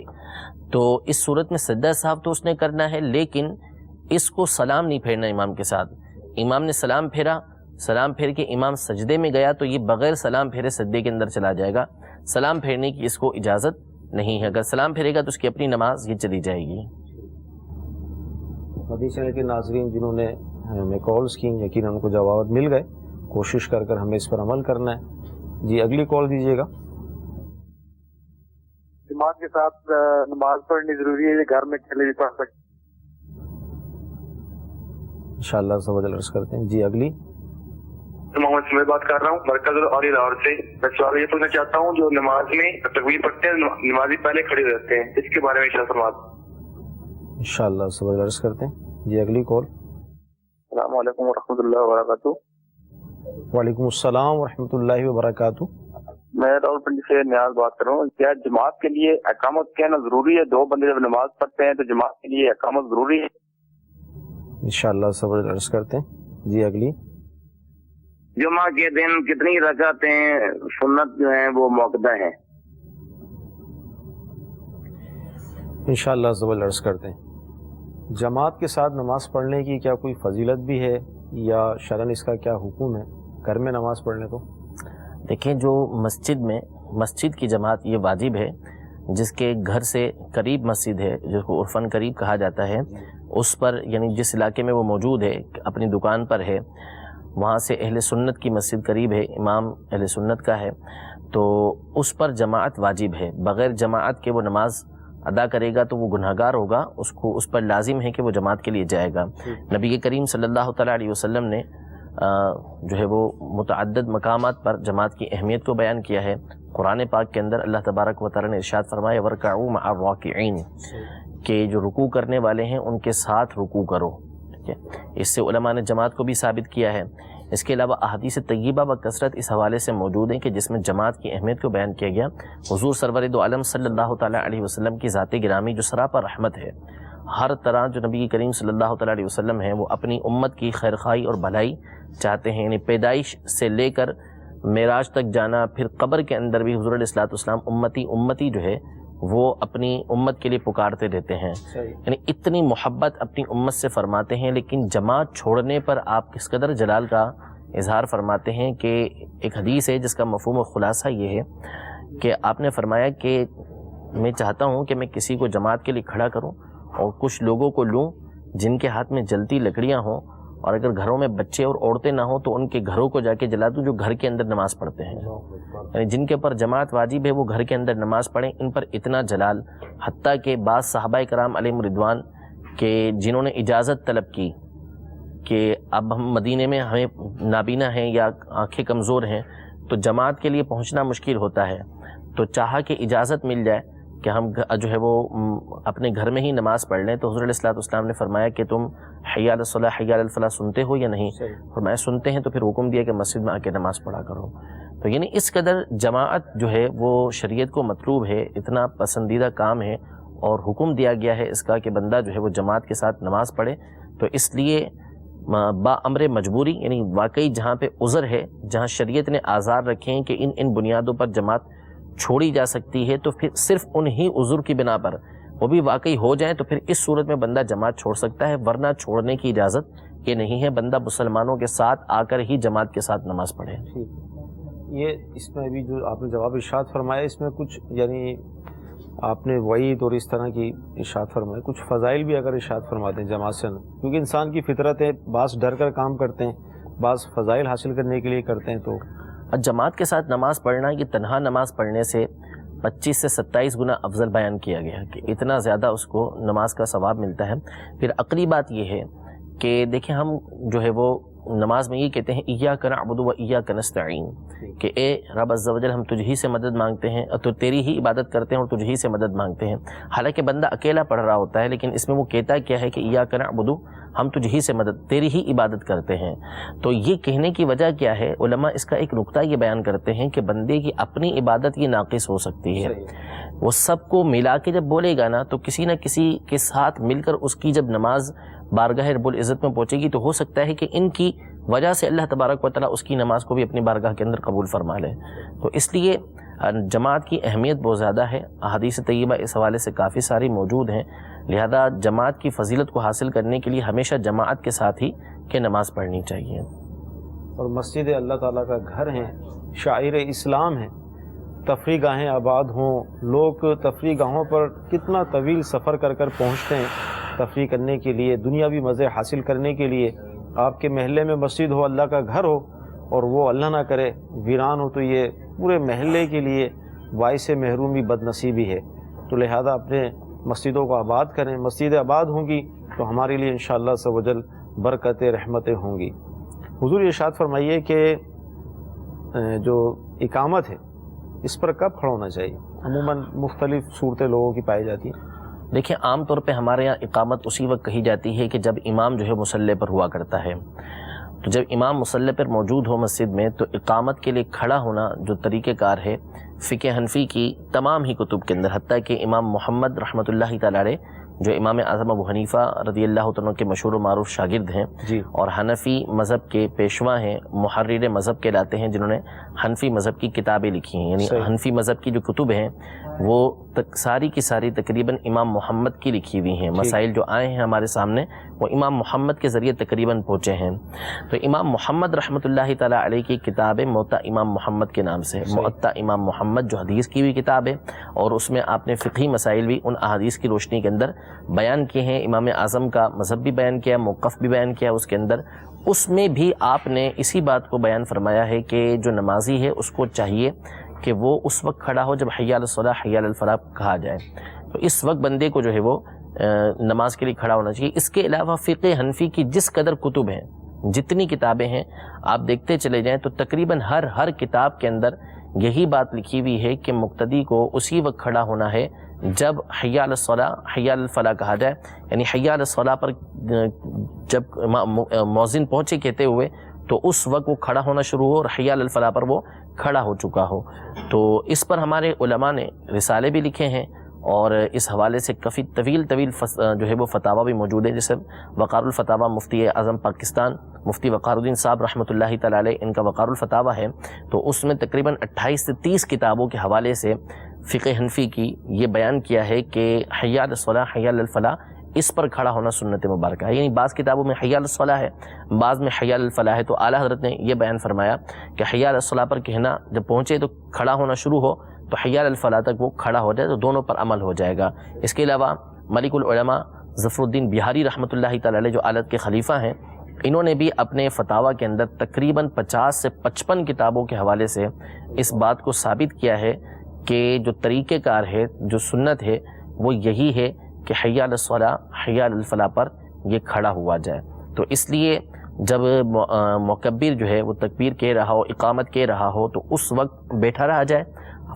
تو اس صورت میں سجدہ صاحب تو اس نے کرنا ہے، لیکن اس کو سلام نہیں پھیرنا امام کے ساتھ۔ امام نے سلام پھیرا، سلام پھیر کے امام سجدے میں گیا تو یہ بغیر سلام پھیرے سجدے کے اندر چلا جائے گا، سلام پھیرنے کی اس کو اجازت نہیں ہے، اگر سلام پھیرے گا تو اس کی اپنی نماز یہ چلی جائے گی۔ حدیث چینل کے ناظرین جنہوں نے ہمیں کالز کی، یقیناً ان کو جوابات مل گئے، کوشش کر کر ہمیں اس پر عمل کرنا ہے۔ جی اگلی کال دیجیے گا۔ جماعت کے ساتھ نماز پڑھنی ضروری ہے، گھر میں اکیلے بھی پڑھ سکتے؟ انشاءاللہ سب عرض کرتے ہیں۔ جی اگلی۔ محمد سمیع بات کر رہا ہوں مرکز اور لاہور سے۔ میں سوال یہ پوچھنا چاہتا ہوں، جو نماز میں تکبیر پڑھتے ہیں نمازی پہلے کھڑے رہتے ہیں، اس کے بارے میں ارشاد فرمائیں۔ انشاءاللہ سب عرض کرتے ہیں۔ جی اگلی کال۔ السلام علیکم ورحمۃ اللہ وبرکاتہ۔ وعلیکم السلام ورحمۃ اللہ وبرکاتہ۔ میں راول پنڈی سے نیاز بات کر رہا ہوں۔ کیا جماعت کے لیے اقامت کہنا ضروری ہے؟ 2 بندے جب نماز پڑھتے ہیں تو جماعت کے لیے اقامت ضروری ہے؟ انشاءاللہ سب عرض کرتے ہیں۔ جی اگلی۔ جمعہ کے دن کتنی رکعتیں سنت جو ہیں وہ موقع ہیں؟ انشاءاللہ سب عرض کرتے ہیں۔ جماعت کے ساتھ نماز پڑھنے کی کیا کوئی فضیلت بھی ہے یا شرعاً اس کا کیا حکم ہے گھر میں نماز پڑھنے کو؟ دیکھیں جو مسجد کی جماعت یہ واجب ہے، جس کے گھر سے قریب مسجد ہے، جس کو عرفاً قریب کہا جاتا ہے، اس پر یعنی جس علاقے میں وہ موجود ہے، اپنی دکان پر ہے، وہاں سے اہل سنت کی مسجد قریب ہے، امام اہل سنت کا ہے، تو اس پر جماعت واجب ہے، بغیر جماعت کے وہ نماز ادا کرے گا تو وہ گناہگار ہوگا، اس پر لازم ہے کہ وہ جماعت کے لیے جائے گا۔ نبی کریم صلی اللہ تعالیٰ علیہ وسلم نے جو ہے وہ متعدد مقامات پر جماعت کی اہمیت کو بیان کیا ہے۔ قرآن پاک کے اندر اللہ تبارک و تعالیٰ نے ارشاد فرمایا وَرْكَعُوا مَعَ الرَّاكِعِينَ، کہ جو رکوع کرنے والے ہیں ان کے ساتھ رکوع کرو۔ ٹھیک ہے، اس سے علماء نے جماعت کو بھی ثابت کیا ہے۔ اس کے علاوہ احادیث طیبہ بکثرت اس حوالے سے موجود ہیں کہ جس میں جماعت کی اہمیت کو بیان کیا گیا. حضور سرور دو عالم صلی اللہ تعالیٰ علیہ وسلم کی ذات گرامی جو سراپا رحمت ہے، ہر طرح جو نبی کریم صلی اللہ تعالیٰ علیہ وسلم ہیں وہ اپنی امت کی خیرخواہی اور بھلائی چاہتے ہیں. یعنی پیدائش سے لے کر معراج تک جانا، پھر قبر کے اندر بھی حضور علیہ الصلوۃ والسلام امتی امتی جو ہے وہ اپنی امت کے لیے پکارتے رہتے ہیں. یعنی اتنی محبت اپنی امت سے فرماتے ہیں، لیکن جماعت چھوڑنے پر آپ کس قدر جلال کا اظہار فرماتے ہیں کہ ایک حدیث ہے جس کا مفہوم و خلاصہ یہ ہے کہ آپ نے فرمایا کہ میں چاہتا ہوں کہ میں کسی کو جماعت کے لیے کھڑا کروں اور کچھ لوگوں کو لوں جن کے ہاتھ میں جلتی لکڑیاں ہوں، اور اگر گھروں میں بچے اور عورتیں نہ ہوں تو ان کے گھروں کو جا کے جلا دوں جو گھر کے اندر نماز پڑھتے ہیں. یعنی جن کے پر جماعت واجب ہے وہ گھر کے اندر نماز پڑھیں. ان پر اتنا جلال، حتیٰ کہ بعض صحابہ کرام علیہم رضوان کہ جنہوں نے اجازت طلب کی کہ اب ہم مدینے میں ہمیں نابینا ہیں یا آنکھیں کمزور ہیں تو جماعت کے لیے پہنچنا مشکل ہوتا ہے، تو چاہا کہ اجازت مل جائے کہ ہم جو ہے وہ اپنے گھر میں ہی نماز پڑھ لیں. تو حضور علیہ الصلوۃ والسلام نے فرمایا کہ تم حی علی الصلاۃ حی علی الفلاح سنتے ہو یا نہیں؟ فرمایا سنتے ہیں. تو پھر حکم دیا کہ مسجد میں آ کے نماز پڑھا کرو. تو یعنی اس قدر جماعت جو ہے وہ شریعت کو مطلوب ہے، اتنا پسندیدہ کام ہے، اور حکم دیا گیا ہے اس کا کہ بندہ جو ہے وہ جماعت کے ساتھ نماز پڑھے. تو اس لیے با امر مجبوری، یعنی واقعی جہاں پہ عذر ہے، جہاں شریعت نے آزار رکھے ہیں کہ ان بنیادوں پر جماعت چھوڑی جا سکتی ہے، تو پھر صرف انہی عذر کی بنا پر وہ بھی واقعی ہو جائیں تو پھر اس صورت میں بندہ جماعت چھوڑ سکتا ہے، ورنہ چھوڑنے کی اجازت یہ نہیں ہے. بندہ مسلمانوں کے ساتھ آ کر ہی جماعت کے ساتھ نماز پڑھے. یہ اس میں بھی جو آپ نے جواب ارشاد فرمایا اس میں کچھ یعنی آپ نے وعید اور اس طرح کی ارشاد فرمائے، کچھ فضائل بھی اگر ارشاد فرماتے ہیں جماعت سے، کیونکہ انسان کی فطرت ہے، بعض ڈر کر کام کرتے ہیں، بعض فضائل حاصل کرنے کے لیے کرتے ہیں. تو جماعت کے ساتھ نماز پڑھنا یہ تنہا نماز پڑھنے سے 25 سے 27 گنا افضل بیان کیا گیا کہ اتنا زیادہ اس کو نماز کا ثواب ملتا ہے. پھر عقلی بات یہ ہے کہ دیکھیں ہم جو ہے وہ نماز میں یہ کہتے ہیں ایاک نعبد و ایاک نستعین، کہ اے رب عز و جل ہم تجھ ہی سے مدد مانگتے ہیں اور تو تیری ہی عبادت کرتے ہیں اور تجھ ہی سے مدد مانگتے ہیں. حالانکہ بندہ اکیلا پڑھ رہا ہوتا ہے لیکن اس میں وہ کہتا کیا ہے کہ ایاک نعبد، ہم تجھ ہی سے مدد، تیری ہی عبادت کرتے ہیں. تو یہ کہنے کی وجہ کیا ہے؟ علماء اس کا ایک نقطہ یہ بیان کرتے ہیں کہ بندے کی اپنی عبادت یہ ناقص ہو سکتی ہے. وہ سب کو ملا کے جب بولے گا نا تو کسی نہ کسی کے ساتھ مل کر اس کی جب نماز بارگاہ رب العزت میں پہنچے گی تو ہو سکتا ہے کہ ان کی وجہ سے اللہ تبارک و تعالیٰ اس کی نماز کو بھی اپنی بارگاہ کے اندر قبول فرما لے. تو اس لیے جماعت کی اہمیت بہت زیادہ ہے. احادیث طیبہ اس حوالے سے کافی ساری موجود ہیں، لہذا جماعت کی فضیلت کو حاصل کرنے کے لیے ہمیشہ جماعت کے ساتھ ہی کہ نماز پڑھنی چاہیے. اور مسجد اللہ تعالیٰ کا گھر ہیں، شاعر اسلام ہیں، تفریح گاہیں آباد ہوں. لوگ تفریح گاہوں پر کتنا طویل سفر کر کر پہنچتے ہیں تفریح کرنے کے لیے، دنیاوی مزے حاصل کرنے کے لیے. آپ کے محلے میں مسجد ہو، اللہ کا گھر ہو، اور وہ اللہ نہ کرے ویران ہو، تو یہ پورے محلے کے لیے باعث محرومی بد نصیبی ہے. تو لہذا اپنے مسجدوں کو آباد کریں. مسجدیں آباد ہوں گی تو ہمارے لیے انشاءاللہ عز و جل برکتیں رحمتیں ہوں گی. حضور ارشاد فرمائیے کہ جو اقامت ہے اس پر کب کھڑا ہونا چاہیے؟ عموماً مختلف صورتیں لوگوں کی پائی جاتی ہیں. دیکھیں عام طور پہ ہمارے یہاں اقامت اسی وقت کہی جاتی ہے کہ جب امام جو ہے مصلی پر ہوا کرتا ہے. تو جب امام مصلی پر موجود ہو مسجد میں تو اقامت کے لیے کھڑا ہونا جو طریقہ کار ہے فقہ حنفی کی تمام ہی کتب کے اندر، حتیٰ کہ امام محمد رحمۃ اللہ تعالیٰ علیہ جو امام اعظم ابو حنیفہ رضی اللہ عنہ کے مشہور و معروف شاگرد ہیں اور حنفی مذہب کے پیشوا ہیں، محرر مذہب کہلاتے ہیں، جنہوں نے حنفی مذہب کی کتابیں لکھی ہیں. یعنی حنفی مذہب کی جو کتب ہیں وہ ساری کی ساری تقریباً امام محمد کی لکھی ہوئی ہیں. مسائل جو آئے ہیں ہمارے سامنے وہ امام محمد کے ذریعے تقریباً پہنچے ہیں. تو امام محمد رحمۃ اللہ تعالیٰ علیہ کی کتاب ہے موطا امام محمد کے نام سے. موطا امام محمد جو حدیث کی بھی کتاب ہے اور اس میں آپ نے فقہی مسائل بھی ان احادیث کی روشنی کے اندر بیان کیے ہیں. امام اعظم کا مذہب بھی بیان کیا، موقف بھی بیان کیا اس کے اندر. اس میں بھی آپ نے اسی بات کو بیان فرمایا ہے کہ جو نمازی ہے اس کو چاہیے کہ وہ اس وقت کھڑا ہو جب حی علی الصلاۃ حی علی الفلاح کہا جائے. تو اس وقت بندے کو جو ہے وہ نماز کے لیے کھڑا ہونا چاہیے. اس کے علاوہ فقہ حنفی کی جس قدر کتب ہیں، جتنی کتابیں ہیں، آپ دیکھتے چلے جائیں تو تقریباً ہر کتاب کے اندر یہی بات لکھی ہوئی ہے کہ مقتدی کو اسی وقت کھڑا ہونا ہے جب حی علی الصلاۃ حی علی الفلاح کہا جائے. یعنی حی علی الصلاۃ پر جب مؤذن پہنچے کہتے ہوئے تو اس وقت وہ کھڑا ہونا شروع ہو اور حی علی الفلاح پر وہ کھڑا ہو چکا ہو. تو اس پر ہمارے علماء نے رسالے بھی لکھے ہیں اور اس حوالے سے کافی طویل جو ہے وہ فتاوی بھی موجود ہیں، جیسے وقار الفتاوی مفتی اعظم پاکستان مفتی وقار الدین صاحب رحمۃ اللہ تعالی علیہ، ان کا وقار الفتاوی ہے. تو اس میں تقریباً 28 سے 30 کتابوں کے حوالے سے فقہ حنفی کی یہ بیان کیا ہے کہ حی علی الصلاح حی علی الفلاح اس پر کھڑا ہونا سنت مبارکہ ہے. یعنی بعض کتابوں میں حی علی الصلاح ہے، بعض میں حی علی الفلاح ہے. تو اعلیٰ حضرت نے یہ بیان فرمایا کہ حی علی الصلاح پر کہنا جب پہنچے تو کھڑا ہونا شروع ہو تو حی علی الفلاح تک وہ کھڑا ہو جائے، تو دونوں پر عمل ہو جائے گا. اس کے علاوہ ملک العلماء ظفر الدین بہاری رحمۃ اللہ تعالی علیہ جو آلت کے خلیفہ ہیں، انہوں نے بھی اپنے فتاوی کے اندر تقریباً 50 سے 55 کتابوں کے حوالے سے اس بات کو ثابت کیا ہے کہ جو طریقہ کار ہے، جو سنت ہے، وہ یہی ہے کہ حی علی الصلاح حی علی الفلاح پر یہ کھڑا ہوا جائے. تو اس لیے جب مکبر جو ہے وہ تکبیر کہہ رہا ہو، اقامت کہہ رہا ہو، تو اس وقت بیٹھا رہا جائے.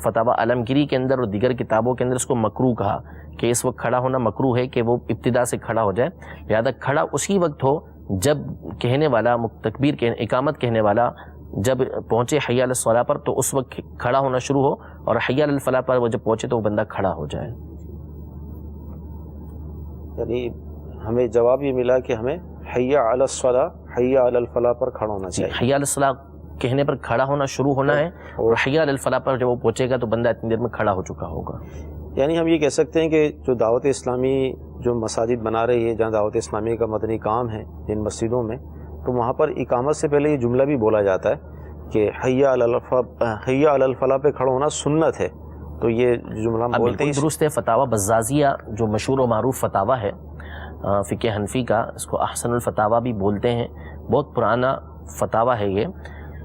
فتاوی عالمگیری کے اندر اور دیگر کتابوں کے اندر اس کو مکروہ کہا کہ اس وقت کھڑا ہونا مکروہ ہے کہ وہ ابتدا سے کھڑا ہو جائے. لہذا کھڑا اسی وقت ہو جب کہنے والا تکبیر کے اقامت کہنے والا جب پہنچے حی علی الصلاح پر تو اس وقت کھڑا ہونا شروع ہو، اور حی علی الفلاح پر وہ جب پہنچے تو وہ بندہ کھڑا ہو جائے. یعنی ہمیں جواب یہ ملا کہ ہمیں حی علی الصلاح حی علی الفلاح پر کھڑا ہونا چاہیے. حی علی الصلاح کہنے پر کھڑا ہونا شروع ہونا ہے، اور حی علی الفلاح پر جب وہ پہنچے گا تو بندہ اتنی دیر میں کھڑا ہو چکا ہوگا. یعنی ہم یہ کہہ سکتے ہیں کہ جو دعوت اسلامی جو مساجد بنا رہی ہے، جہاں دعوت اسلامی کا مدنی کام ہے جن مسجدوں میں، تو وہاں پر اقامت سے پہلے یہ جملہ بھی بولا جاتا ہے کہ حی علی الفلاح پہ کھڑا ہونا سنت ہے. تو یہ جملہ ہم بولتے ہیں درست ہے. فتاوی بزازیہ جو مشہور و معروف فتاوی ہے فقہ حنفی کا، اس کو احسن الفتاوی بھی بولتے ہیں، بہت پرانا فتاوی ہے یہ.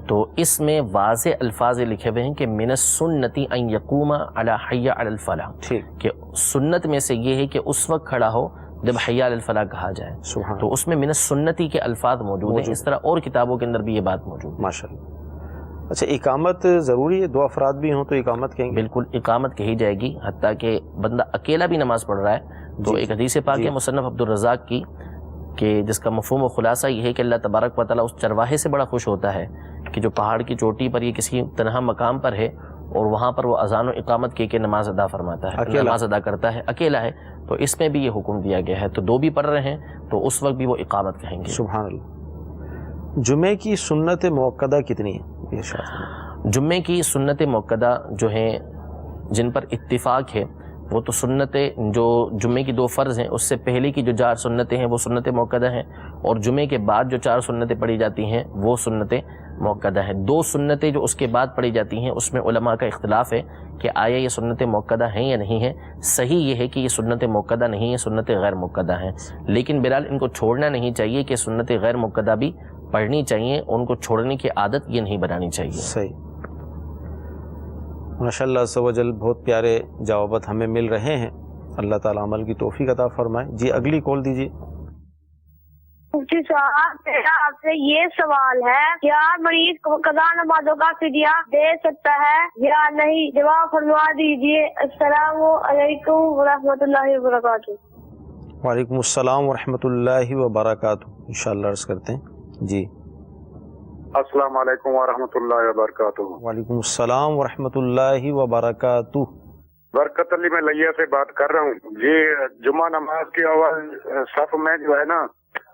تو اس میں واضح الفاظ لکھے ہوئے ہیں کہ من السنتی ان یقوم علی حی علی الفلاح، کہ سنت میں سے یہ ہے کہ اس وقت کھڑا ہو جب حی علی الفلاح کہا جائے. تو اس میں من السنتی کے الفاظ موجود ہیں. اس طرح اور کتابوں کے اندر بھی یہ بات موجود ہے. ماشاءاللہ. اچھا، اقامت ضروری ہے؟ 2 افراد بھی ہوں تو اقامت کہیں گے؟ بالکل اقامت کہی جائے گی، حتیٰ کہ بندہ اکیلا بھی نماز پڑھ رہا ہے تو ایک حدیث پاک ہے مصنف عبد الرزاق کی، کہ جس کا مفہوم و خلاصہ یہ ہے کہ اللہ تبارک و تعالیٰ اس چرواہے سے بڑا خوش ہوتا ہے کہ جو پہاڑ کی چوٹی پر یہ کسی تنہا مقام پر ہے اور وہاں پر وہ اذان و اقامت کے نماز ادا فرماتا ہے، نماز ادا کرتا ہے، اکیلا ہے. تو اس میں بھی یہ حکم دیا گیا ہے. تو 2 بھی پڑھ رہے ہیں تو اس وقت بھی وہ اقامت کہیں گے. سبحان اللہ. جمعے کی سنت موقدہ کتنی ہے؟ جمعے کی سنت موقدہ جو ہیں جن پر اتفاق ہے وہ تو سنتیں جو جمعے کی 2 فرض ہیں اس سے پہلے کی جو 4 سنتیں ہیں وہ سنت موقدہ ہیں، اور جمعے کے بعد جو 4 سنتیں پڑھی جاتی ہیں وہ سنتیں موقدہ ہیں. 2 سنتیں جو اس کے بعد پڑھی جاتی ہیں اس میں علماء کا اختلاف ہے کہ آیا یہ سنت موقدہ ہیں یا نہیں ہیں. صحیح یہ ہے کہ یہ سنت موقدہ نہیں ہیں، سنت غیر موقدہ ہیں، لیکن بہرحال ان کو چھوڑنا نہیں چاہیے کہ سنت غیر موقدہ بھی پڑھنی چاہیے، ان کو چھوڑنے کی عادت یہ نہیں بنانی چاہیے. صحیح. ماشاءاللہ عز و جل بہت پیارے جوابات ہمیں مل رہے ہیں. اللہ تعالیٰ عمل کی توفیق عطا فرمائے. جی اگلی کال دیجیے. مفتی صاحب، میرا آپ سے یہ سوال ہے، کیا مریض کو قضا نمازوں کا فدیہ دے سکتا ہے یا نہیں؟ جواب فرما دیجیے. السلام علیکم ورحمۃ اللہ وبرکاتہ. وعلیکم السلام ورحمۃ اللہ وبرکاتہ. انشاءاللہ عرض کرتے ہیں. جی السلام علیکم ورحمۃ اللہ وبرکاتہ. وعلیکم السلام ورحمۃ اللہ وبرکاتہ. برکت علی میں لیا سے بات کر رہا ہوں. جی جمعہ نماز کے اول صف میں جو ہے نا،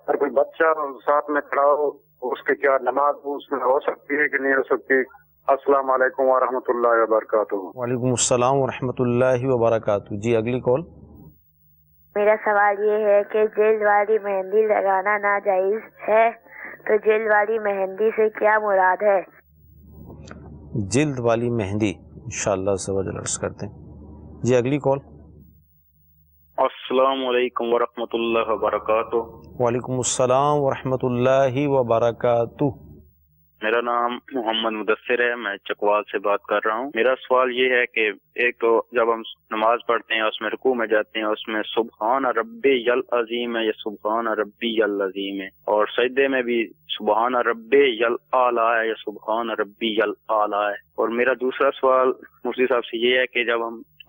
اگر کوئی بچہ ساتھ میں کھڑا ہو اس کے کیا نماز اس میں ہو سکتی ہے کہ نہیں ہو سکتی؟ السلام علیکم ورحمۃ اللہ وبرکاتہ. وعلیکم السلام ورحمۃ اللہ وبرکاتہ. جی اگلی کال. میرا سوال یہ ہے کہ جلد والی مہندی لگانا ناجائز ہے، تو جلد والی مہندی سے کیا مراد ہے؟ جلد والی مہندی انشاءاللہ عرض کرتے ہیں. جی اگلی کال. السلام علیکم ورحمۃ اللہ وبرکاتہ. وعلیکم السلام ورحمۃ اللہ وبرکاتہ. میرا نام محمد مدثر ہے، میں چکوال سے بات کر رہا ہوں. میرا سوال یہ ہے کہ ایک تو جب ہم نماز پڑھتے ہیں اس میں رکوع میں جاتے ہیں اس میں سبحان ربی العظیم ہے یا سبحان ربی العظیم ہے، اور سجدے میں بھی سبحان ربی الاعلی ہے یا سبحان ربی الاعلی ہے. اور میرا دوسرا سوال مفتی صاحب سے یہ ہے کہ جب ہم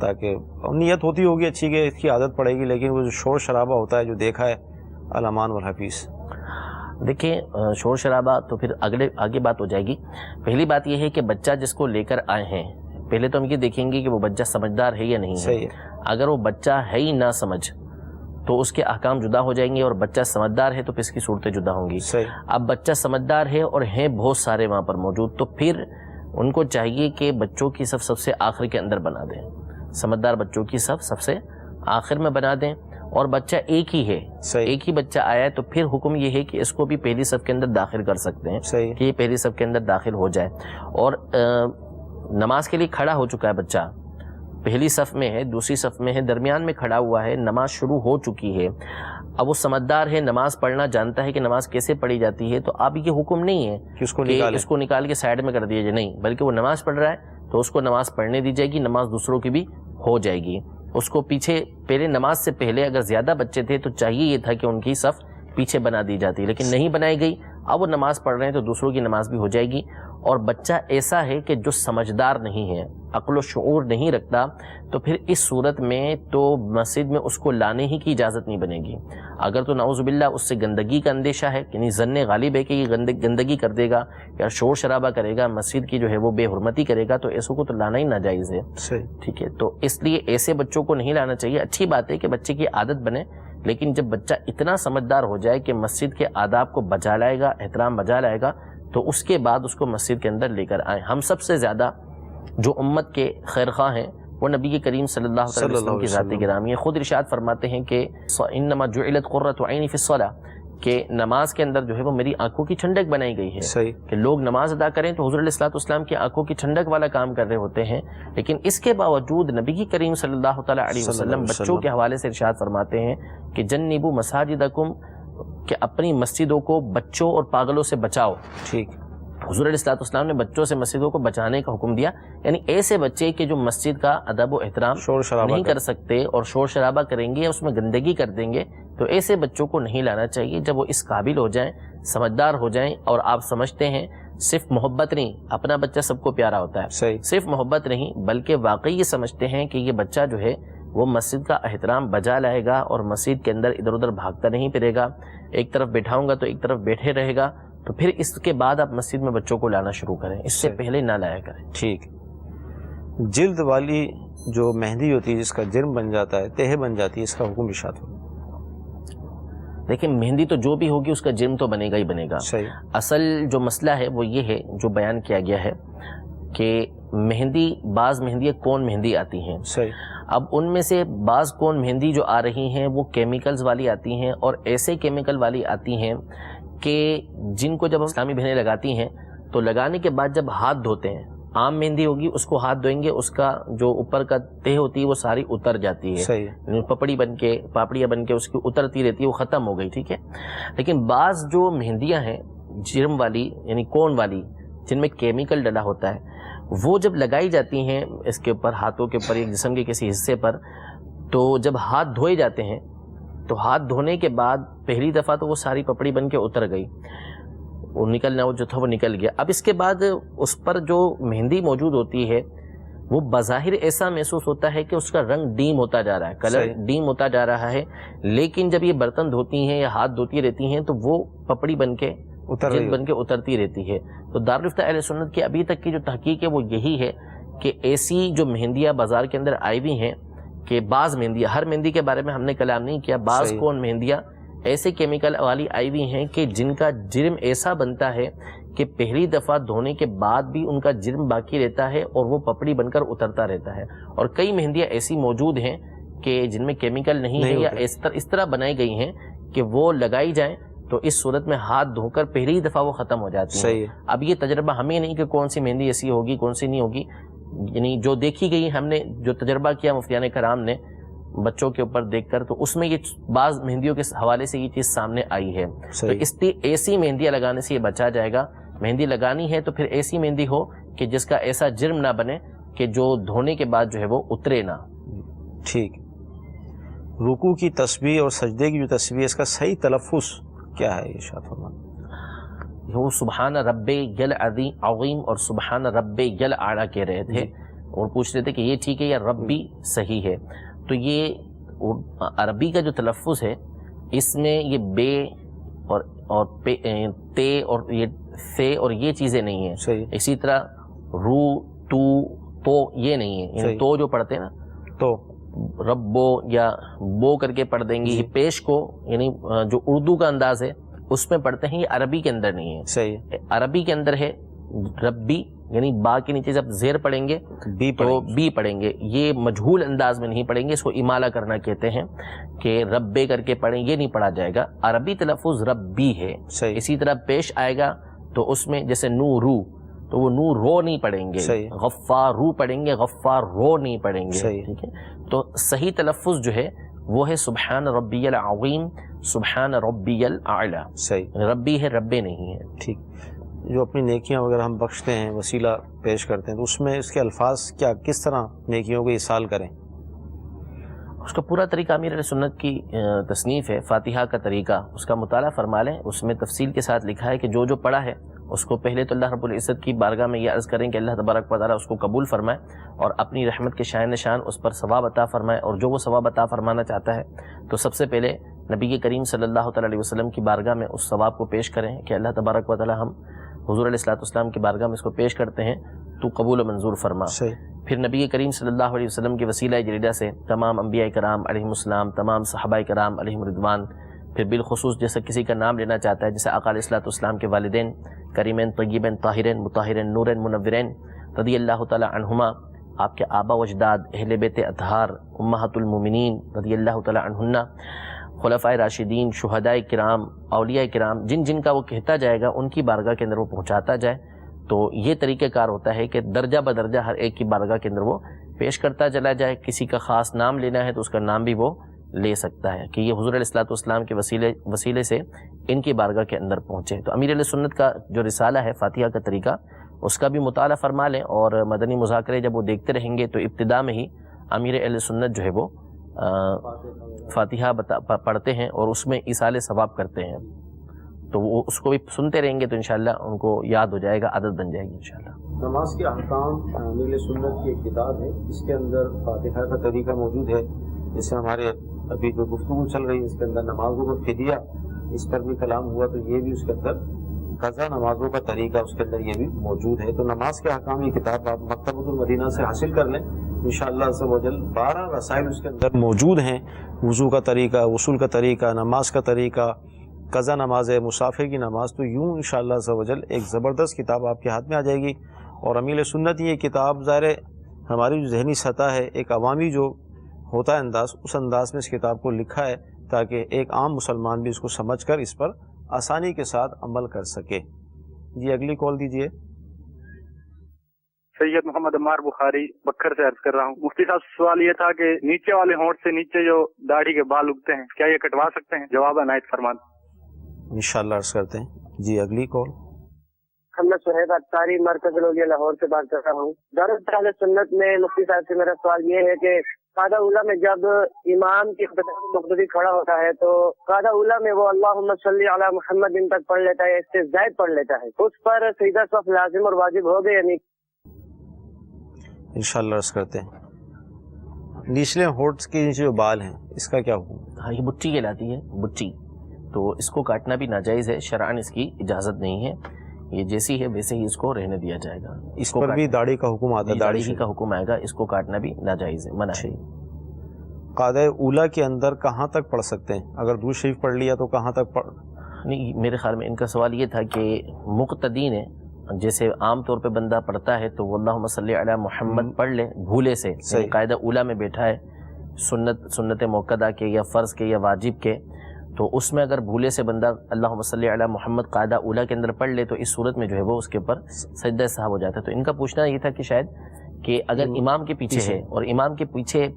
تاکہ نیت ہوتی ہوگی اچھی کہ اس کی عادت پڑے گی، لیکن وہ جو شور شرابہ ہوتا ہے جو دیکھا ہے الامان والحفیظ؟ دیکھیں شور شرابہ تو پھر آگے بات ہو جائے گی. پہلی بات یہ ہے کہ بچہ جس کو لے کر آئے ہیں پہلے تو ہم یہ دیکھیں گے کہ وہ بچہ سمجھدار ہے یا نہیں ہے. اگر وہ بچہ ہے ہی نہ سمجھ تو اس کے احکام جدا ہو جائیں گے، اور بچہ سمجھدار ہے تو پھر اس کی صورتیں جدا ہوں گی. اب بچہ سمجھدار ہے اور ہیں بہت سارے وہاں پر موجود، تو پھر ان کو چاہیے کہ بچوں کی صف سب سے آخر کے اندر بنا دیں، سمجھدار بچوں کی صف سب سے آخر میں بنا دیں. اور بچہ ایک ہی ہے، ایک ہی بچہ آیا ہے تو پھر حکم یہ ہے کہ اس کو بھی پہلی صف کے اندر داخل کر سکتے ہیں کہ یہ پہلی صف کے اندر داخل ہو جائے. اور نماز کے لیے کھڑا ہو چکا ہے بچہ، پہلی صف میں ہے، دوسری صف میں ہے، درمیان میں کھڑا ہوا ہے، نماز شروع ہو چکی ہے. اب وہ سمجھدار ہے، نماز پڑھنا جانتا ہے کہ نماز کیسے پڑھی جاتی ہے، تو اب یہ حکم نہیں ہے کہ اس کو نکال کے سائڈ میں کر دیا جائے، نہیں، بلکہ وہ نماز پڑھ رہا ہے تو اس کو نماز پڑھنے دی جائے گی، نماز دوسروں کی بھی ہو جائے گی. اس کو پیچھے پہلے نماز سے پہلے اگر زیادہ بچے تھے تو چاہیے یہ تھا کہ ان کی صف پیچھے بنا دی جاتی، لیکن نہیں بنائی گئی. اب وہ نماز پڑھ رہے ہیں تو دوسروں کی نماز بھی ہو جائے گی. اور بچہ ایسا ہے کہ جو سمجھدار نہیں ہے، عقل و شعور نہیں رکھتا، تو پھر اس صورت میں تو مسجد میں اس کو لانے ہی کی اجازت نہیں بنے گی. اگر تو نعوذ باللہ اس سے گندگی کا اندیشہ ہے، یعنی ظن غالب ہے کہ یہ گندگی کر دے گا یا شور شرابہ کرے گا، مسجد کی جو ہے وہ بے حرمتی کرے گا، تو ایسوں کو تو لانا ہی ناجائز ہے. ٹھیک ہے، تو اس لیے ایسے بچوں کو نہیں لانا چاہیے. اچھی بات ہے کہ بچے کی عادت بنے، لیکن جب بچہ اتنا سمجھدار ہو جائے کہ مسجد کے آداب کو بجا لائے گا، احترام بجا لائے گا، تو اس کے بعد اس کو مسجد کے اندر لے کر آئیں. ہم سب سے زیادہ جو امت کے خیر خواہ ہیں وہ نبی کریم صلی اللہ علیہ وسلم کی ذات گرامی ہے. خود ارشاد فرماتے ہیں کہ انما جعلت قرۃ عینی فی الصلاۃ، کہ نماز کے اندر جو ہے وہ میری آنکھوں کی ٹھنڈک بنائی گئی ہے. کہ لوگ نماز ادا کریں تو حضور علیہ الصلوۃ والسلام کی آنکھوں کی ٹھنڈک والا کام کر رہے ہوتے ہیں، لیکن اس کے باوجود نبی کریم صلی اللہ تعالی علیہ وسلم بچوں کے حوالے سے ارشاد فرماتے ہیں کہ جنبوا مساجدکم، کہ اپنی مسجدوں کو بچوں اور پاگلوں سے بچاؤ. ٹھیک، حضور علیہ الصلوۃ والسلام نے بچوں سے مسجدوں کو بچانے کا حکم دیا. یعنی ایسے بچے کہ جو مسجد کا ادب و احترام نہیں کر سکتے اور شور شرابہ کریں گے، اس میں گندگی کر دیں گے، تو ایسے بچوں کو نہیں لانا چاہیے. جب وہ اس قابل ہو جائیں، سمجھدار ہو جائیں، اور آپ سمجھتے ہیں صرف محبت نہیں، اپنا بچہ سب کو پیارا ہوتا ہے، صرف محبت نہیں بلکہ واقعی یہ سمجھتے ہیں کہ یہ بچہ جو ہے وہ مسجد کا احترام بجا لائے گا اور مسجد کے اندر ادھر ادھر بھاگتا نہیں پھرے گا، ایک طرف بیٹھاؤں گا تو ایک طرف بیٹھے رہے گا، تو پھر اس کے بعد آپ مسجد میں بچوں کو لانا شروع کریں، اس سے پہلے نہ لایا کریں. ٹھیک. جلد والی جو مہندی ہوتی ہے جس کا جرم بن جاتا ہے، تہہ بن جاتی ہے، اس کا حکم ارشاد ہو. دیکھیں مہندی تو جو بھی ہوگی اس کا جرم تو بنے گا ہی بنے گا. اصل جو مسئلہ ہے وہ یہ ہے جو بیان کیا گیا ہے کہ مہندی، بعض مہندیاں کون مہندی آتی ہیں. اب ان میں سے بعض کون مہندی جو آ رہی ہیں وہ کیمیکلز والی آتی ہیں، اور ایسے کیمیکل والی آتی ہیں کہ جن کو جب ہم اسلامی بہنیں لگاتی ہیں تو لگانے کے بعد جب ہاتھ دھوتے ہیں، عام مہندی ہوگی اس کو ہاتھ دھوئیں گے، اس کا جو اوپر کا تہ ہوتی ہے وہ ساری اتر جاتی ہے، پپڑی بن کے، پاپڑیاں بن کے اس کی اترتی رہتی ہے، وہ ختم ہو گئی. ٹھیک ہے، لیکن بعض جو مہندیاں ہیں جرم والی یعنی کون والی، جن میں کیمیکل ڈلا ہوتا ہے، وہ جب لگائی جاتی ہیں اس کے اوپر، ہاتھوں کے اوپر، ایک جسم کے کسی حصے پر، تو جب ہاتھ دھوئے جاتے ہیں تو ہاتھ دھونے کے بعد پہلی دفعہ تو وہ ساری پپڑی بن کے اتر گئی، وہ نکلنا وہ جو تھا وہ نکل گیا. اب اس کے بعد اس پر جو مہندی موجود ہوتی ہے وہ بظاہر ایسا محسوس ہوتا ہے کہ اس کا رنگ ڈیم ہوتا جا رہا ہے، کلر ڈیم ہوتا جا رہا ہے، لیکن جب یہ برتن دھوتی ہیں یا ہاتھ دھوتی رہتی ہیں تو وہ پپڑی بن کے جلد بن کے اترتی رہتی ہے. تو دارالفتہ اہل سنت کی ابھی تک کی جو تحقیق ہے وہ یہی ہے کہ ایسی جو مہندیاں بازار کے اندر آئی ہوئی ہیں، کہ بعض مہندیاں، ہر مہندی کے بارے میں ہم نے کلام نہیں کیا، بعض کون مہندیاں ایسے کیمیکل والی آئی ہوئی ہیں کہ جن کا جرم ایسا بنتا ہے کہ پہلی دفعہ دھونے کے بعد بھی ان کا جرم باقی رہتا ہے اور وہ پپڑی بن کر اترتا رہتا ہے. اور کئی مہندیاں ایسی موجود ہیں کہ جن میں کیمیکل نہیں ہے یا اس طرح بنائی گئی ہیں کہ وہ لگائی جائیں تو اس صورت میں ہاتھ دھو کر پہلی دفعہ وہ ختم ہو جاتی ہیں. اب یہ تجربہ ہمیں نہیں کہ کون سی مہندی ایسی ہوگی کون سی نہیں ہوگی، یعنی جو دیکھی گئی ہم نے جو تجربہ کیا مفتیان کرام نے بچوں کے اوپر دیکھ کر، تو اس میں یہ بعض مہندیوں کے حوالے سے یہ چیز سامنے آئی ہے. تو اس لیے ایسی مہندیاں لگانے سے یہ بچا جائے گا. مہندی لگانی ہے تو پھر ایسی مہندی ہو کہ جس کا ایسا جرم نہ بنے کہ جو دھونے کے بعد جو ہے وہ اترے نہ. ٹھیک. رکوع کی تسبیح اور سجدے کی جو تسبیح ہے اس کا صحیح تلفظ کیا ہے؟ ارشاد فرمائیں. وہ سبحان رب یل عظیم اور سبحان رب یل اعلیٰ کہہ رہے تھے، اور پوچھ رہے تھے کہ یہ ٹھیک ہے یا ربی صحیح ہے. تو یہ عربی کا جو تلفظ ہے اس میں یہ بے اور تے اور یہ فے اور یہ چیزیں نہیں ہیں. صحیح. اسی طرح رو تو تو یہ نہیں ہے، یعنی تو جو پڑھتے ہیں نا تو ربو یا بو کر کے پڑھ دیں گے، یہ پیش کو یعنی جو اردو کا انداز ہے اس میں پڑھتے ہیں، یہ عربی کے اندر نہیں ہے. صحیح. عربی کے اندر ہے ربی، یعنی با کے نیچے جب زیر پڑھیں گے تو بی پڑھیں گے. یہ مجہول انداز میں نہیں پڑھیں گے، اس کو امالہ کرنا کہتے ہیں کہ ربے کر کے پڑھیں، یہ نہیں پڑھا جائے گا. عربی تلفظ ربی ہے. اسی طرح پیش آئے گا تو اس میں جیسے نو رو تو وہ نو رو نہیں پڑھیں گے، غفار رو پڑھیں گے، غفار رو نہیں پڑھیں گے. ٹھیک ہے. تو صحیح تلفظ جو ہے وہ ہے سبحان ربی العظیم، سبحان ربی الاعلی. صحیح. ربی ہے، ربے نہیں ہے. ٹھیک. جو اپنی نیکیاں وغیرہ ہم بخشتے ہیں، وسیلہ پیش کرتے ہیں، تو اس میں اس کے الفاظ کیا کس طرح نیکیوں کو ایصال کریں؟ اس کا پورا طریقہ امیر علیہ سنت کی تصنیف ہے، فاتحہ کا طریقہ، اس کا مطالعہ فرما لیں. اس میں تفصیل کے ساتھ لکھا ہے کہ جو پڑھا ہے اس کو پہلے تو اللہ رب العزت کی بارگاہ میں یہ عرض کریں کہ اللہ تبارک و تعالیٰ اس کو قبول فرمائے اور اپنی رحمت کے شائن نشان اس پر ثواب عطا فرمائے. اور جو وہ ثواب عطا فرمانا چاہتا ہے تو سب سے پہلے نبی کریم صلی اللہ تعالیٰ علیہ وسلم کی بارگاہ میں اس ثواب کو پیش کریں کہ اللہ تبارک و تعالیٰ ہم حضور علیہ الصلوۃ والسلام کی بارگاہ میں اس کو پیش کرتے ہیں، تو قبول و منظور فرما. پھر نبی کریم صلی اللہ علیہ وسلم کے وسیلہ جلیلہ سے تمام انبیاء کرام علیہم السلام، تمام صحابہ کرام علیہم رضوان، پھر بالخصوص جیسے کسی کا نام لینا چاہتا ہے جیسے آقا علیہ الصلوۃ والسلام کے والدین کریمین طیبین طاہرین مطہرین نورین منورین رضی اللہ تعالی عنہما، آپ کے آبا و اجداد اہل بیت اطہار امہات المومنین رضی اللہ تعالی عنہن، خلفائے راشدین، شہداء کرام، اولیاء کرام، جن جن کا وہ کہتا جائے گا ان کی بارگاہ کے اندر وہ پہنچاتا جائے. تو یہ طریقہ کار ہوتا ہے کہ درجہ بدرجہ ہر ایک کی بارگاہ کے اندر وہ پیش کرتا چلا جائے. کسی کا خاص نام لینا ہے تو اس کا نام بھی وہ لے سکتا ہے کہ یہ حضور علیہ الصلوۃ والسلام کے وسیلے سے ان کی بارگاہ کے اندر پہنچے. تو امیر علیہ سنت کا جو رسالہ ہے فاتحہ کا طریقہ، اس کا بھی مطالعہ فرما لیں اور مدنی مذاکرے جب وہ دیکھتے رہیں گے تو ابتدا میں ہی امیر اہل سنت جو ہے وہ فاتحہ پڑھتے ہیں اور اس میں ایصال ثواب کرتے ہیں. تو وہ اس کو بھی سنتے رہیں گے تو انشاءاللہ ان کو یاد ہو جائے گا، عادت بن جائے گی انشاءاللہ. نماز کے احکام امیر سنت کی ایک کتاب ہے، اس کے اندر فاتحہ کا طریقہ موجود ہے. جیسے ہمارے ابھی جو گفتگو چل رہی ہے اس کے اندر نمازوں کا فدیہ، اس پر بھی کلام ہوا، تو یہ بھی اس کے اندر قضا نمازوں کا طریقہ اس کے اندر یہ بھی موجود ہے. تو نماز کے احکام یہ کتاب آپ مکتبۃ المدینہ سے حاصل کر لیں انشاءاللہ عز و جل. 12 رسائل اس کے اندر موجود ہیں، وضو کا طریقہ، غسل کا طریقہ، نماز کا طریقہ، قضا نماز ہے، مسافر کی نماز. تو یوں انشاءاللہ عز و جل ایک زبردست کتاب آپ کے ہاتھ میں آ جائے گی. اور امیر سنت یہ کتاب ظاہر ہماری جو ذہنی سطح ہے، ایک عوامی جو ہوتا ہے انداز، اس انداز میں اس کتاب کو لکھا ہے تاکہ ایک عام مسلمان بھی اس کو سمجھ کر اس پر آسانی کے ساتھ عمل کر سکے. جی اگلی کال دیجیے. سید محمد عمار بخاری بکر سے عرض کر رہا ہوں. مفتی صاحب سوال یہ تھا کہ نیچے والے ہونٹ سے نیچے جو داڑھی کے بال اگتے ہیں کیا یہ کٹوا سکتے ہیں؟ جواب عنایت فرمان. انشاءاللہ عرض کرتے ہیں. جی اگلی کال. میں سہیب اختاری مرکز لولیہ لاہور سے بات کر رہا ہوں. دارالحکومت اہل سنت میں مفتی صاحب سے میرا سوال یہ ہے کہ قاعدہ اولیٰ میں جب امام کی مقتدی کھڑا ہوتا ہے تو قاعدہ اولیٰ میں وہ اللہم صلی علی محمد ان تک پڑھ لیتا ہے، اس سے زائد پڑھ لیتا ہے، اس پر سجدہ صف لازم اور واجب ہو گئے یا نہیں؟ انشاءاللہ عرض کرتے ہیں. نچلے ہونٹ کے نیچے جو بال ہیں اس کا کیا حکم؟ ہاں یہ بچی کہلاتی ہے، بچی. تو اس کو کاٹنا بھی ناجائز ہے، شرعاً اس کی اجازت نہیں ہے. یہ جیسی ہے ویسے ہی اس کو رہنے دیا جائے گا. اس پر بھی داڑھی کا حکم آتا ہے، داڑھی ہی کا حکم آئے گا، اس کو کاٹنا بھی ناجائز ہے، منع ہے. قاعدہ اولیٰ کے اندر کہاں تک پڑھ سکتے ہیں؟ اگر درود شریف پڑھ لیا تو کہاں تک پڑھ؟ نہیں، میرے خیال میں ان کا سوال یہ تھا کہ مقتدی نے جیسے عام طور پہ بندہ پڑھتا ہے تو وہ اللہم صلی علی محمد پڑھ لے بھولے سے، یعنی قاعدہ اولیٰ میں بیٹھا ہے سنت موقدہ کے یا فرض کے یا واجب کے، تو اس میں اگر بھولے سے بندہ اللہم صلی علی محمد قاعدہ اولیٰ کے اندر پڑھ لے تو اس صورت میں جو ہے وہ اس کے اوپر سجدہ سہو ہو جاتا ہے. تو ان کا پوچھنا یہ تھا کہ شاید کہ اگر امام کے پیچھے ہے اور امام کے پیچھے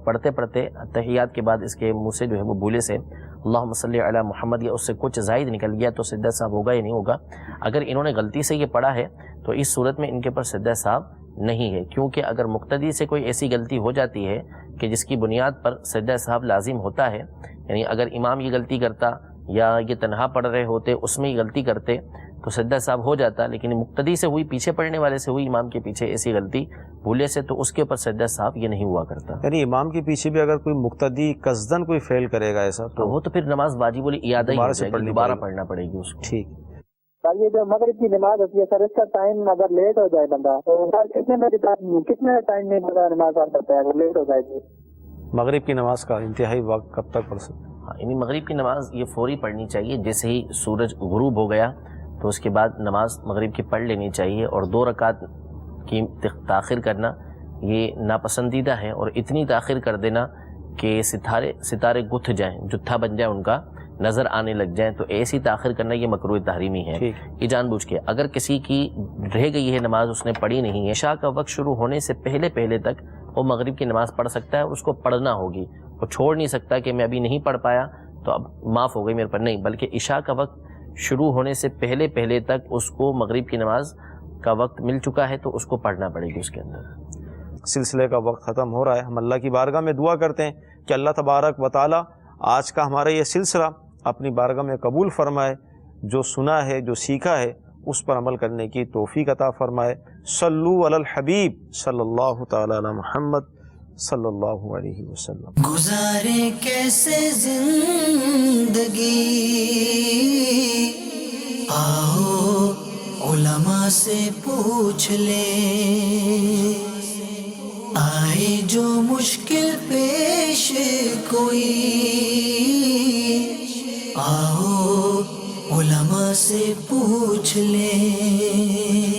پڑھتے پڑھتے تحیات کے بعد اس کے منہ سے جو ہے وہ بھولے سے اللہم صلی علی محمد یا اس سے کچھ زائد نکل گیا تو سجدہ صاحب ہوگا یا نہیں ہوگا؟ اگر انہوں نے غلطی سے یہ پڑھا ہے تو اس صورت میں ان کے پر سجدہ صاحب نہیں ہے، کیونکہ اگر مقتدی سے کوئی ایسی غلطی ہو جاتی ہے کہ جس کی بنیاد پر سجدہ صاحب لازم ہوتا ہے، یعنی اگر امام یہ غلطی کرتا یا یہ تنہا پڑھ رہے ہوتے اس میں یہ غلطی کرتے تو سجدہ صاحب ہو جاتا، لیکن مقتدی سے ہوئی، پیچھے پڑھنے والے سے ہوئی، امام کے پیچھے ایسی غلطی بھولے سے، تو اس کے اوپر سجدہ صاحب یہ نہیں ہوا کرتا۔ یعنی امام کے پیچھے بھی اگر کوئی مقتدی قصدن کوئی فعل کرے گا ایسا تو وہ تو پھر نماز واجب الاعادہ ہی ہو جائے گی، دوبارہ پڑھنا پڑے گی اس کو۔ ٹھیک۔ یہ جو مغرب کی نماز ہوتی ہے سر، اس کا ٹائم اگر لیٹ ہو جائے بندہ تو کتنے ٹائم میں بندہ نماز پڑھ سکتا ہے اگر لیٹ ہو جائے گی؟ مغرب کی نماز کا انتہائی وقت کب تک پڑھ سکتے؟ یعنی مغرب کی نماز یہ فوری پڑھنی چاہیے، جیسے ہی سورج غروب ہو گیا تو اس کے بعد نماز مغرب کی پڑھ لینی چاہیے، اور 2 رکعت کی تاخیر کرنا یہ ناپسندیدہ ہے، اور اتنی تاخیر کر دینا کہ ستارے گتھ جائیں، جتھا بن جائے ان کا، نظر آنے لگ جائیں، تو ایسی تاخیر کرنا یہ مکروہ تحریمی ہے، یہ جان بوجھ کے۔ اگر کسی کی رہ گئی ہے نماز، اس نے پڑھی نہیں ہے، عشاء کا وقت شروع ہونے سے پہلے تک وہ مغرب کی نماز پڑھ سکتا ہے، اور اس کو پڑھنا ہوگی، وہ چھوڑ نہیں سکتا کہ میں ابھی نہیں پڑھ پایا تو اب معاف ہو گئی میرے پر، نہیں، بلکہ عشاء کا وقت شروع ہونے سے پہلے تک اس کو مغرب کی نماز کا وقت مل چکا ہے تو اس کو پڑھنا پڑے گی اس کے اندر۔ سلسلے کا وقت ختم ہو رہا ہے، ہم اللہ کی بارگاہ میں دعا کرتے ہیں کہ اللہ تبارک و تعالی آج کا ہمارا یہ سلسلہ اپنی بارگاہ میں قبول فرمائے، جو سنا ہے، جو سیکھا ہے، اس پر عمل کرنے کی توفیق عطا فرمائے۔ صلو علی الحبیب صلی اللہ تعالی علی محمد صلی اللہ علیہ وسلم۔ گزارے کیسے زندگی، آؤ علماء سے پوچھ لیں، آئے جو مشکل پیش کوئی، آؤ علماء سے پوچھ لیں۔